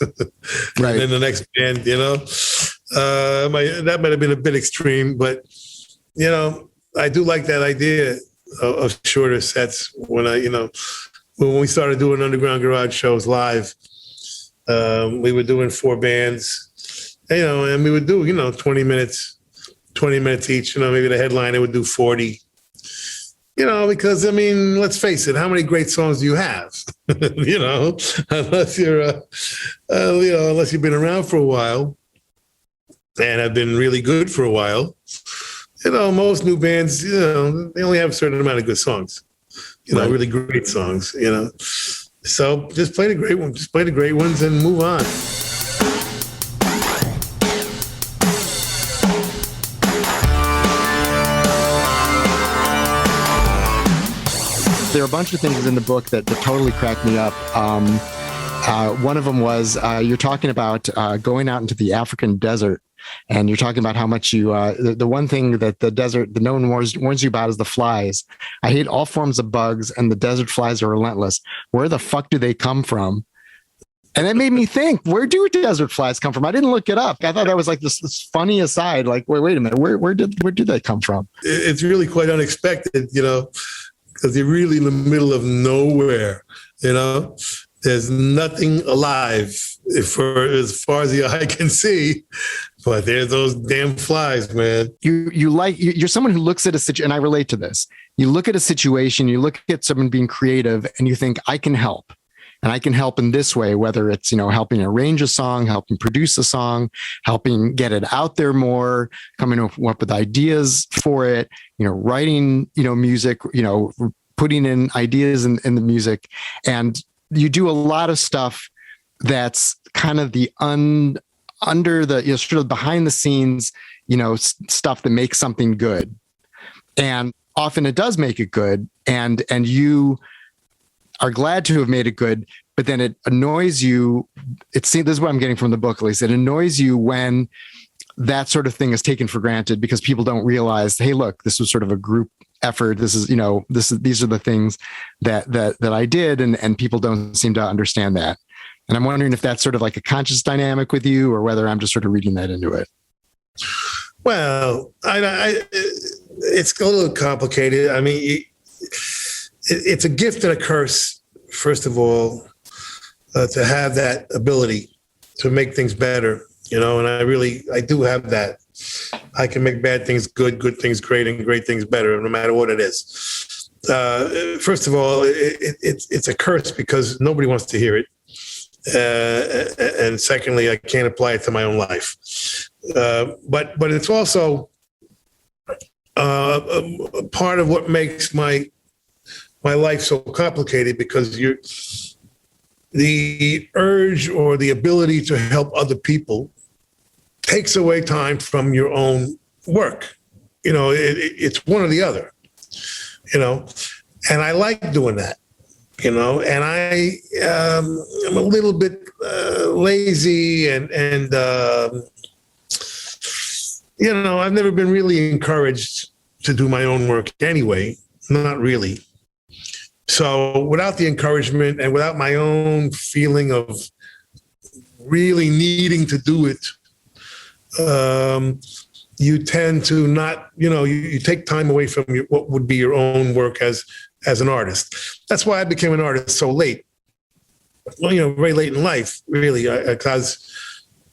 Speaker 2: right. And then the next band, that might have been a bit extreme, but I do like that idea of shorter sets. When we started doing Underground Garage shows live, we were doing 4 bands, and we would do 20 minutes each. Maybe the headliner would do 40. Because let's face it, how many great songs do you have? Unless you've been around for a while and have been really good for a while. Most new bands, they only have a certain amount of good songs. Right. Really great songs. So just play the great ones. Just play the great ones and move on.
Speaker 1: There are a bunch of things in the book that totally cracked me up. One of them was you're talking about going out into the African desert, and you're talking about how much you, the one thing that the desert, that no one warns you about is the flies. I hate all forms of bugs, and the desert flies are relentless. Where the fuck do they come from? And that made me think, where do desert flies come from? I didn't look it up. I thought that was like this funny aside, like, wait a minute, where did they come from?
Speaker 2: It's really quite unexpected, because you're really in the middle of nowhere, There's nothing alive for as far as the eye can see, but there's those damn flies, man.
Speaker 1: You're someone who looks at a situation, and I relate to this. You look at a situation, you look at someone being creative, and you think, I can help. And I can help in this way, whether it's, helping arrange a song, helping produce a song, helping get it out there more, coming up with ideas for it, writing, music, putting in ideas in the music. And you do a lot of stuff that's kind of the under the, sort of behind the scenes, stuff that makes something good. And often it does make it good. And you are glad to have made it good, but then it annoys you. This is what I'm getting from the book, at least. It annoys you when that sort of thing is taken for granted because people don't realize, hey, look, this was sort of a group effort. This is, these are the things that I did, and people don't seem to understand that. And I'm wondering if that's sort of like a conscious dynamic with you, or whether I'm just sort of reading that into it.
Speaker 2: Well, it's a little complicated. I mean, it's a gift and a curse, first of all, to have that ability to make things better, and I do have that. I can make bad things good, good things great, and great things better, no matter what it is. First of all, it's a curse because nobody wants to hear it. And secondly, I can't apply it to my own life. But it's also a part of what makes my life so complicated, because the urge or the ability to help other people takes away time from your own work. It's one or the other, and I like doing that, and I'm a little bit lazy and I've never been really encouraged to do my own work anyway, not really. So without the encouragement and without my own feeling of really needing to do it, you tend to not, you take time away from what would be your own work as an artist. That's why I became an artist so late. Well, very late in life, really, because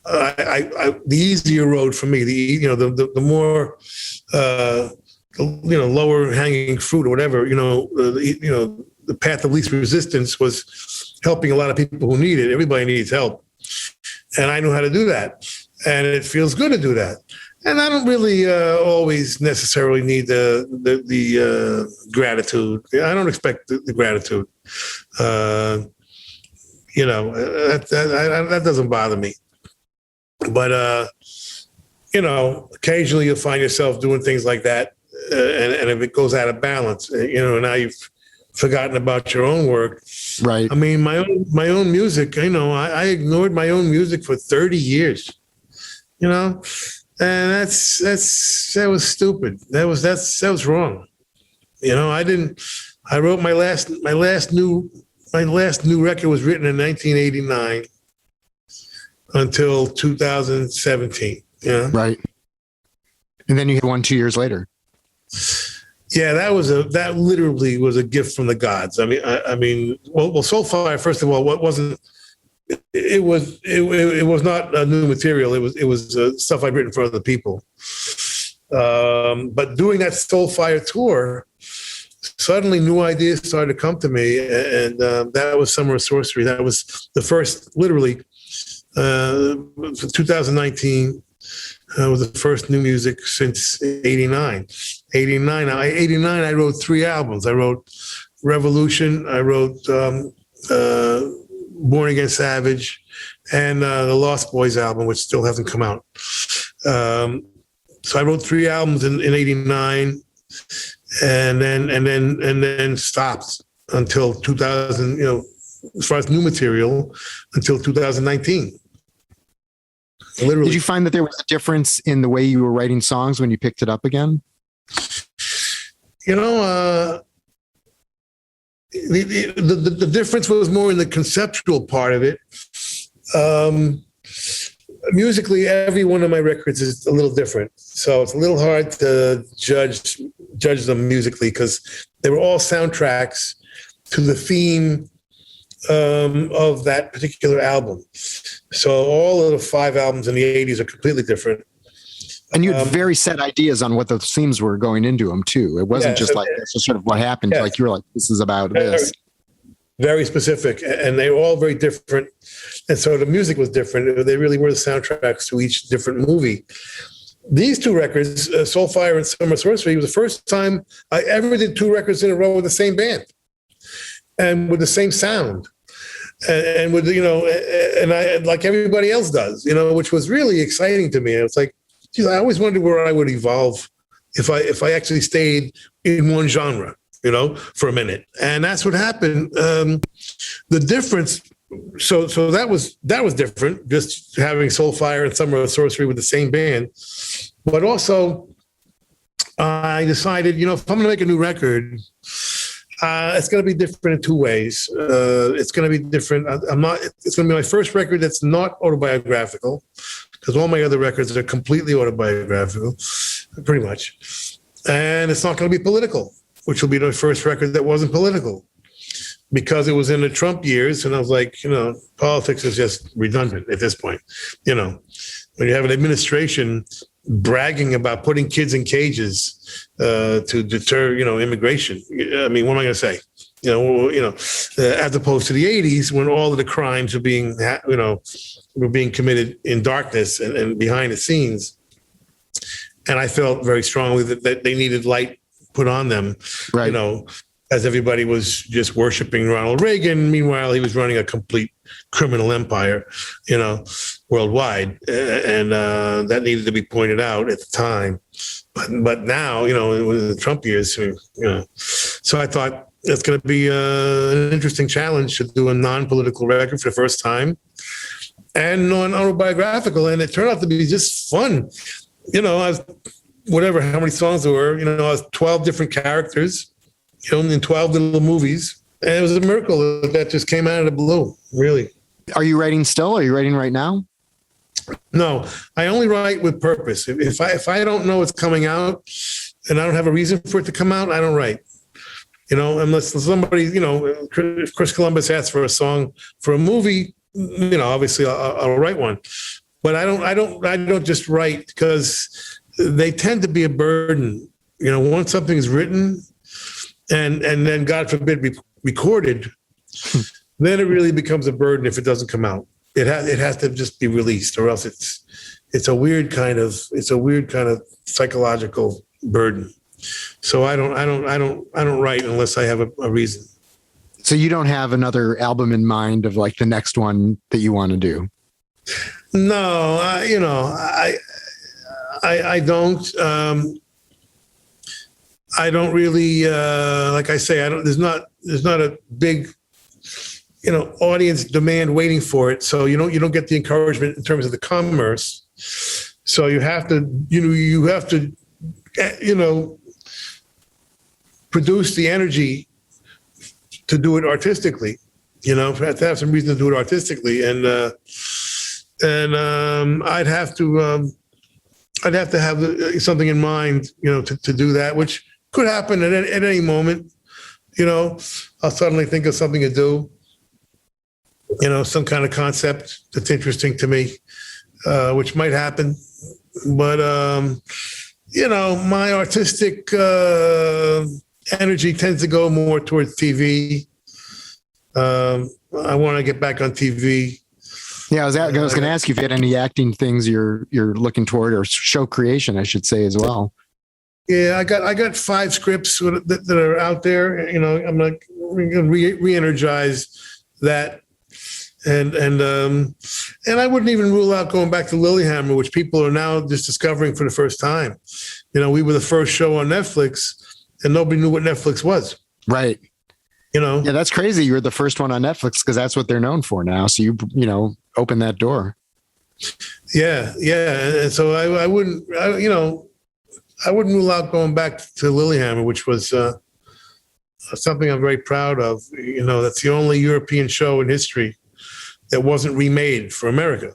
Speaker 2: the easier road for me, the more, lower hanging fruit or whatever, the path of least resistance was helping a lot of people who need it. Everybody needs help. And I knew how to do that. And it feels good to do that. And I don't really always necessarily need the gratitude. I don't expect the gratitude. That doesn't bother me. But, occasionally you'll find yourself doing things like that. And if it goes out of balance, now you've forgotten about your own work.
Speaker 1: Right.
Speaker 2: I mean, my own music, I ignored my own music for 30 years, and that was stupid. That was wrong. I wrote my last new record was written in 1989 until 2017.
Speaker 1: Right. And then you had one 2 years later.
Speaker 2: Yeah, that literally was a gift from the gods. I mean, Soulfire, first of all, it was not new material. It was stuff I'd written for other people. But doing that Soulfire tour, suddenly new ideas started to come to me, and that was Summer of Sorcery. That was the first, literally, 2019. Was the first new music since 89. 89, I wrote 3 albums. I wrote Revolution, I wrote Born Again Savage, and the Lost Boys album, which still hasn't come out. So I wrote 3 albums in 89, and then stopped. until 2000, as far as new material, until 2019. Literally.
Speaker 1: Did you find that there was a difference in the way you were writing songs when you picked it up again?
Speaker 2: The difference was more in the conceptual part of it. Musically, every one of my records is a little different, so it's a little hard to judge them musically because they were all soundtracks to the theme of that particular album. So all of the 5 albums in the 80s are completely different.
Speaker 1: And you had very set ideas on what the themes were going into them too. It wasn't just like, this is sort of what happened. Yeah. Like you were like, this is about this.
Speaker 2: Very specific, and they were all very different. And so the music was different. They really were the soundtracks to each different movie. These 2 records, Soulfire and Summer Sorcery, was the first time I ever did 2 records in a row with the same band and with the same sound. And with, and I, like everybody else does, which was really exciting to me. It's like, geez, I always wondered where I would evolve if I actually stayed in one genre, for a minute. And that's what happened. The difference, so that was different, just having Soulfire and Summer of Sorcery with the same band. But also, I decided, if I'm going to make a new record, it's going to be different in 2 ways. It's going to be different. It's going to be my first record that's not autobiographical, because all my other records are completely autobiographical, pretty much. And it's not going to be political, which will be the first record that wasn't political, because it was in the Trump years. And I was like, politics is just redundant at this point. When you have an administration bragging about putting kids in cages to deter, immigration. I mean, what am I going to say? As opposed to the 80s, when all of the crimes are being, were being committed in darkness and behind the scenes. And I felt very strongly that they needed light put on them,
Speaker 1: right.
Speaker 2: As everybody was just worshiping Ronald Reagan. Meanwhile, he was running a complete criminal empire, worldwide. And that needed to be pointed out at the time. But now, in the Trump years, so I thought it's going to be an interesting challenge to do a non-political record for the first time and non-autobiographical. And it turned out to be just fun. I was, how many songs there were, I was 12 different characters, in 12 little movies. And it was a miracle that just came out of the blue, really.
Speaker 1: Are you writing still? Are you writing right now?
Speaker 2: No, I only write with purpose. If I don't know it's coming out and I don't have a reason for it to come out, I don't write. Unless somebody, if Chris Columbus asks for a song for a movie, obviously I'll write one. But I don't just write, because they tend to be a burden. Once something is written and then, God forbid, recorded, then it really becomes a burden if it doesn't come out. It has to just be released, or else it's a weird kind of psychological burden. So I don't write unless I have a reason.
Speaker 1: So you don't have another album in mind of like the next one that you want to do?
Speaker 2: No, I don't. I don't really, like I say, there's not a big, audience demand waiting for it. So you don't get the encouragement in terms of the commerce. So you have to produce the energy to do it artistically. You have to have some reason to do it artistically, and I'd have to have something in mind, to do that, which could happen at any moment. I'll suddenly think of something to do. Some kind of concept that's interesting to me, which might happen. But, my artistic energy tends to go more towards TV. I want to get back on TV.
Speaker 1: Yeah, I was going to ask you if you had any acting things you're looking toward, or show creation, I should say, as well.
Speaker 2: Yeah, I got 5 scripts that are out there. I'm like re-energize that. And I wouldn't even rule out going back to Lilyhammer, which people are now just discovering for the first time. We were the first show on Netflix, and nobody knew what Netflix was.
Speaker 1: Right. Yeah, that's crazy. You're the first one on Netflix because that's what they're known for now. So you open that door.
Speaker 2: Yeah. And so I wouldn't rule out going back to Lilyhammer, which was something I'm very proud of. That's the only European show in history that wasn't remade for America.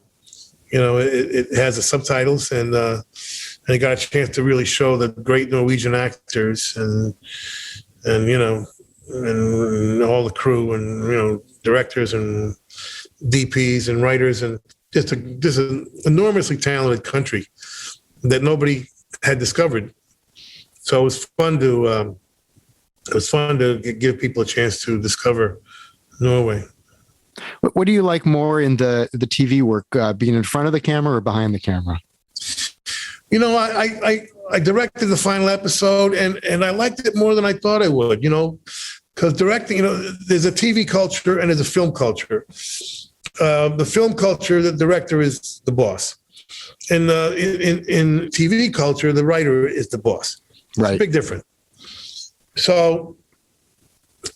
Speaker 2: It has the subtitles, and I got a chance to really show the great Norwegian actors and all the crew and directors and DPs and writers, and just an enormously talented country that nobody had discovered. So it was fun to give people a chance to discover Norway.
Speaker 1: What do you like more in the TV work, being in front of the camera or behind the camera?
Speaker 2: I directed the final episode, and I liked it more than I thought I would, because directing, there's a TV culture and there's a film culture. The film culture, the director is the boss. In TV culture, the writer is the boss.
Speaker 1: Right.
Speaker 2: It's a big difference. So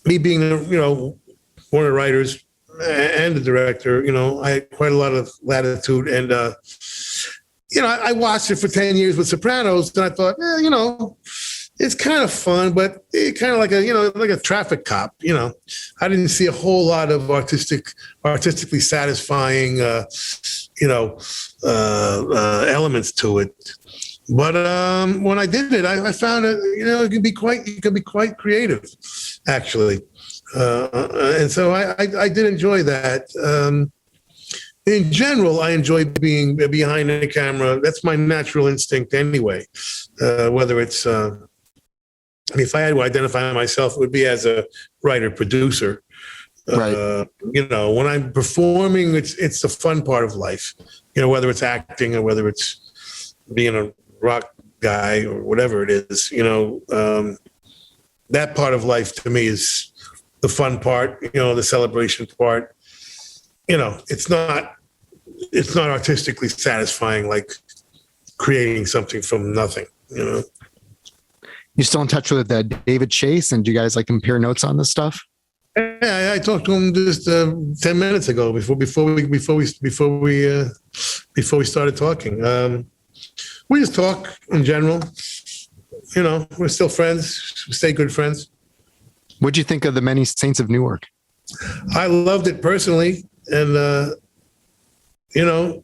Speaker 2: me being, one of the writers and the director, I had quite a lot of latitude. And, I watched it for 10 years with Sopranos, and I thought, it's kind of fun, but kind of like a traffic cop. I didn't see a whole lot of artistically satisfying, elements to it. But when I did it, I found it, it can be quite creative, actually. And so I did enjoy that. In general, I enjoy being behind the camera. That's my natural instinct anyway. Whether it's, if I had to identify myself, it would be as a writer, producer.
Speaker 1: Right.
Speaker 2: When I'm performing, it's the fun part of life. Whether it's acting or whether it's being a rock guy or whatever it is. That part of life to me is the fun part. The celebration part. It's not artistically satisfying like creating something from nothing.
Speaker 1: You still in touch with David Chase, and do you guys compare notes on this stuff?
Speaker 2: Yeah, I talked to him just 10 minutes ago before we started talking. We just talk in general. We're still friends. We stay good friends.
Speaker 1: What'd you think of The Many Saints of Newark?
Speaker 2: I loved it personally, and John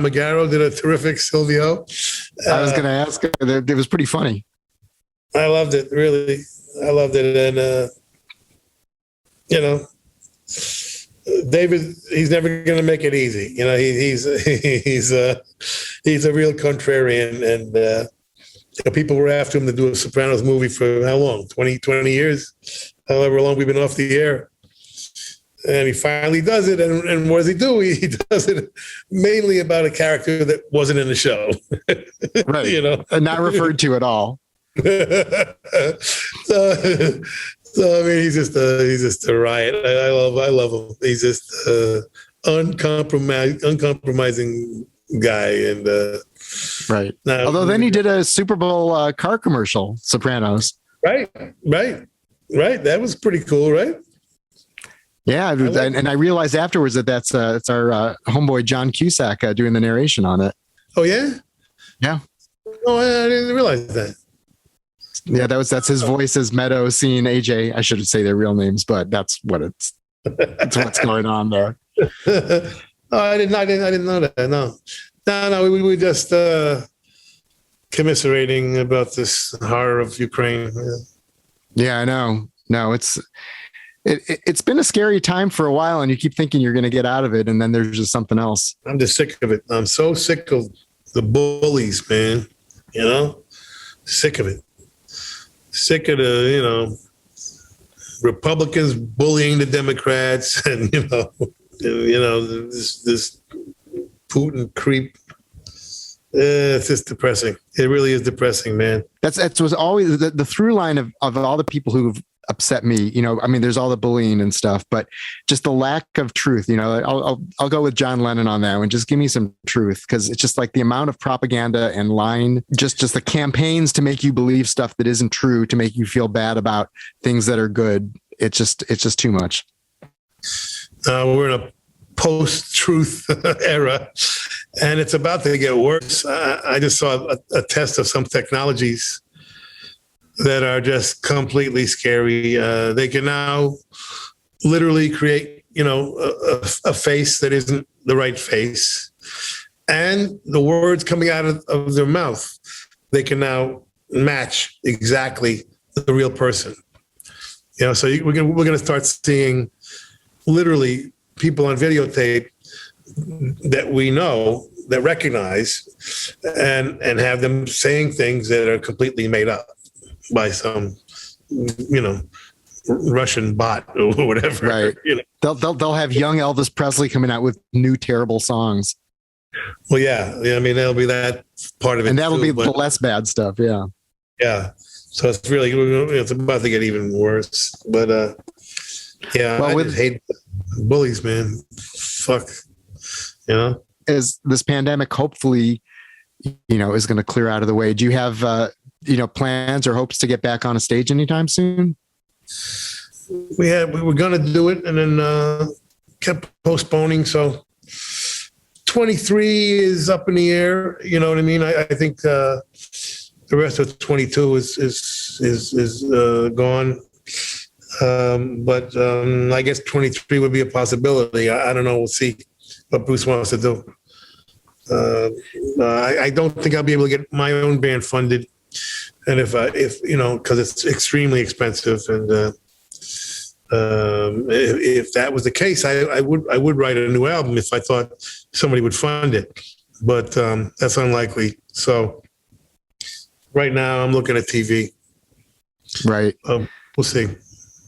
Speaker 2: Magaro did a terrific Silvio.
Speaker 1: I was going to ask. It was pretty funny.
Speaker 2: I loved it, really. I loved it, and David, he's never going to make it easy. He's a real contrarian, and people were after him to do a Sopranos movie for how long? 20 years, however long we've been off the air. And he finally does it. And what does he do? He does it mainly about a character that wasn't in the show.
Speaker 1: Right. And not referred to at all.
Speaker 2: So I mean, he's just a riot. I love him. He's just uncompromising guy. And
Speaker 1: right. Although then he did a Super Bowl car commercial, Sopranos.
Speaker 2: Right. That was pretty cool, right?
Speaker 1: Yeah, and I realized afterwards that's our homeboy John Cusack doing the narration on it.
Speaker 2: Oh yeah,
Speaker 1: yeah.
Speaker 2: Oh, I didn't realize that.
Speaker 1: Yeah, that's his voice as Meadow seeing AJ. I shouldn't say their real names, but that's what's going on there.
Speaker 2: Oh, I didn't know that. No. We were just commiserating about this horror of Ukraine.
Speaker 1: Yeah, I know. No, it's been a scary time for a while, and you keep thinking you're going to get out of it, and then there's just something else.
Speaker 2: I'm just sick of it. I'm so sick of the bullies, man. Sick of it. Sick of the, Republicans bullying the Democrats, and this Putin creep. It's just depressing. It really is depressing, man.
Speaker 1: That was always the through line of all the people who've upset me. I mean, there's all the bullying and stuff, but just the lack of truth. I'll go with John Lennon on that one. Just give me some truth, because it's just like the amount of propaganda and lying, just the campaigns to make you believe stuff that isn't true, to make you feel bad about things that are good. It's just too much.
Speaker 2: We're in a post-truth era, and it's about to get worse. I just saw a test of some technologies that are just completely scary. They can now literally create, a face that isn't the right face, and the words coming out of their mouth, they can now match exactly the real person. So we're going to start seeing literally people on videotape that we know, that recognize, and have them saying things that are completely made up by some, Russian bot or whatever.
Speaker 1: Right. They'll have young Elvis Presley coming out with new terrible songs.
Speaker 2: Well, yeah. I mean, that'll be that part of it,
Speaker 1: and that'll be the less bad stuff. Yeah.
Speaker 2: Yeah. So it's about to get even worse. But yeah, well, I just hate bullies, man. Fuck.
Speaker 1: As this pandemic hopefully, is going to clear out of the way, do you have plans or hopes to get back on a stage anytime soon?
Speaker 2: We were going to do it, and then kept postponing. So 23 is up in the air. You know what I mean? I think the rest of 22 is gone. But I guess 23 would be a possibility. I don't know. We'll see what Bruce wants to do. I don't think I'll be able to get my own band funded, and if because it's extremely expensive, and if that was the case, I would write a new album if I thought somebody would fund it, but that's unlikely. So right now I'm looking at TV.
Speaker 1: Right.
Speaker 2: We'll see.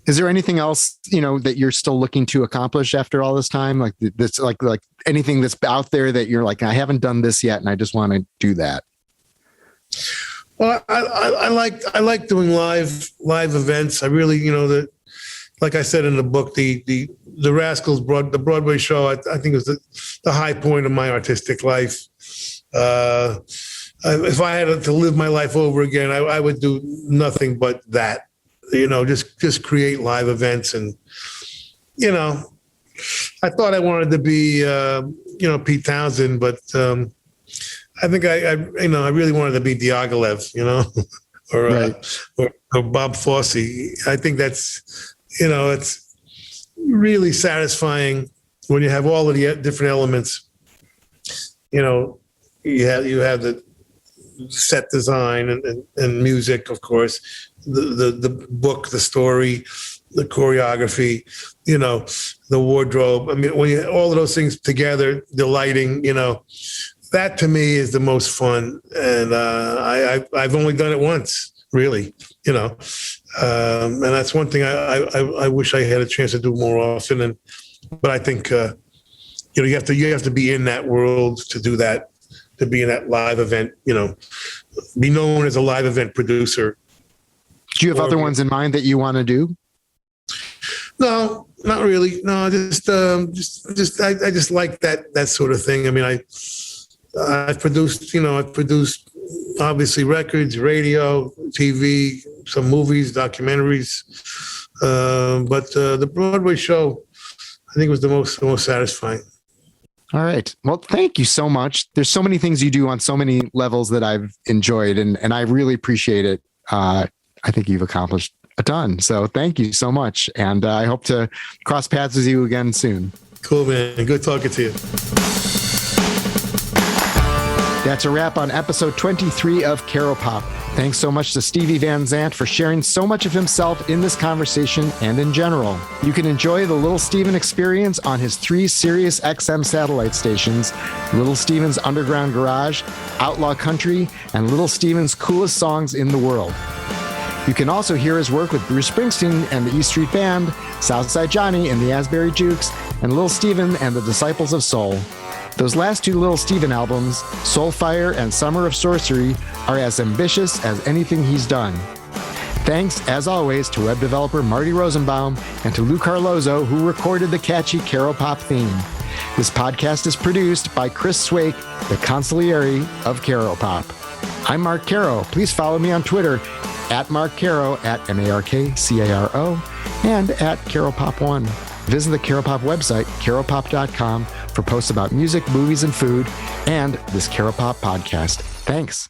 Speaker 1: Is there anything else, that you're still looking to accomplish after all this time? Like this, like anything that's out there that you're like, I haven't done this yet, and I just want to do that.
Speaker 2: Well, I like doing live events. I really, like I said in the book, the Rascals the Broadway show, I think it was the high point of my artistic life. If I had to live my life over again, I would do nothing but that. Just create live events. And, I thought I wanted to be, Pete Townsend, but I think I really wanted to be Diaghilev, or Bob Fosse. I think that's, it's really satisfying when you have all of the different elements. You have the set design and music, of course, the book, the story, the choreography, the wardrobe. I mean, when all of those things together, the lighting, that to me is the most fun. And I've only done it once, really, and that's one thing I wish I had a chance to do more often. But I think you have to be in that world to do that, to be in that live event, be known as a live event producer.
Speaker 1: Do you have other ones in mind that you want to do?
Speaker 2: No, not really. No, I just like that sort of thing. I mean, I've produced obviously records, radio, TV, some movies, documentaries. But the Broadway show, I think, was the most satisfying.
Speaker 1: All right. Well, thank you so much. There's so many things you do on so many levels that I've enjoyed, and I really appreciate it. I think you've accomplished a ton. So thank you so much. And I hope to cross paths with you again soon.
Speaker 2: Cool, man. Good talking to you.
Speaker 1: That's a wrap on episode 23 of Caropop. Thanks so much to Stevie Van Zandt for sharing so much of himself in this conversation and in general. You can enjoy the Little Steven experience on his 3 Sirius XM satellite stations: Little Steven's Underground Garage, Outlaw Country, and Little Steven's Coolest Songs in the World. You can also hear his work with Bruce Springsteen and the E Street Band, Southside Johnny and the Asbury Jukes, and Little Steven and the Disciples of Soul. Those last 2 Little Steven albums, Soulfire and Summer of Sorcery, are as ambitious as anything he's done. Thanks, as always, to web developer Marty Rosenbaum and to Lou Carlozo, who recorded the catchy Caropop theme. This podcast is produced by Chris Swake, the consigliere of Caropop. I'm Mark Caro. Please follow me on Twitter at Mark Caro, at MarkCaro, and at Caropop1. Visit the Caropop website, caropop.com, for posts about music, movies, and food, and this Caropop podcast. Thanks.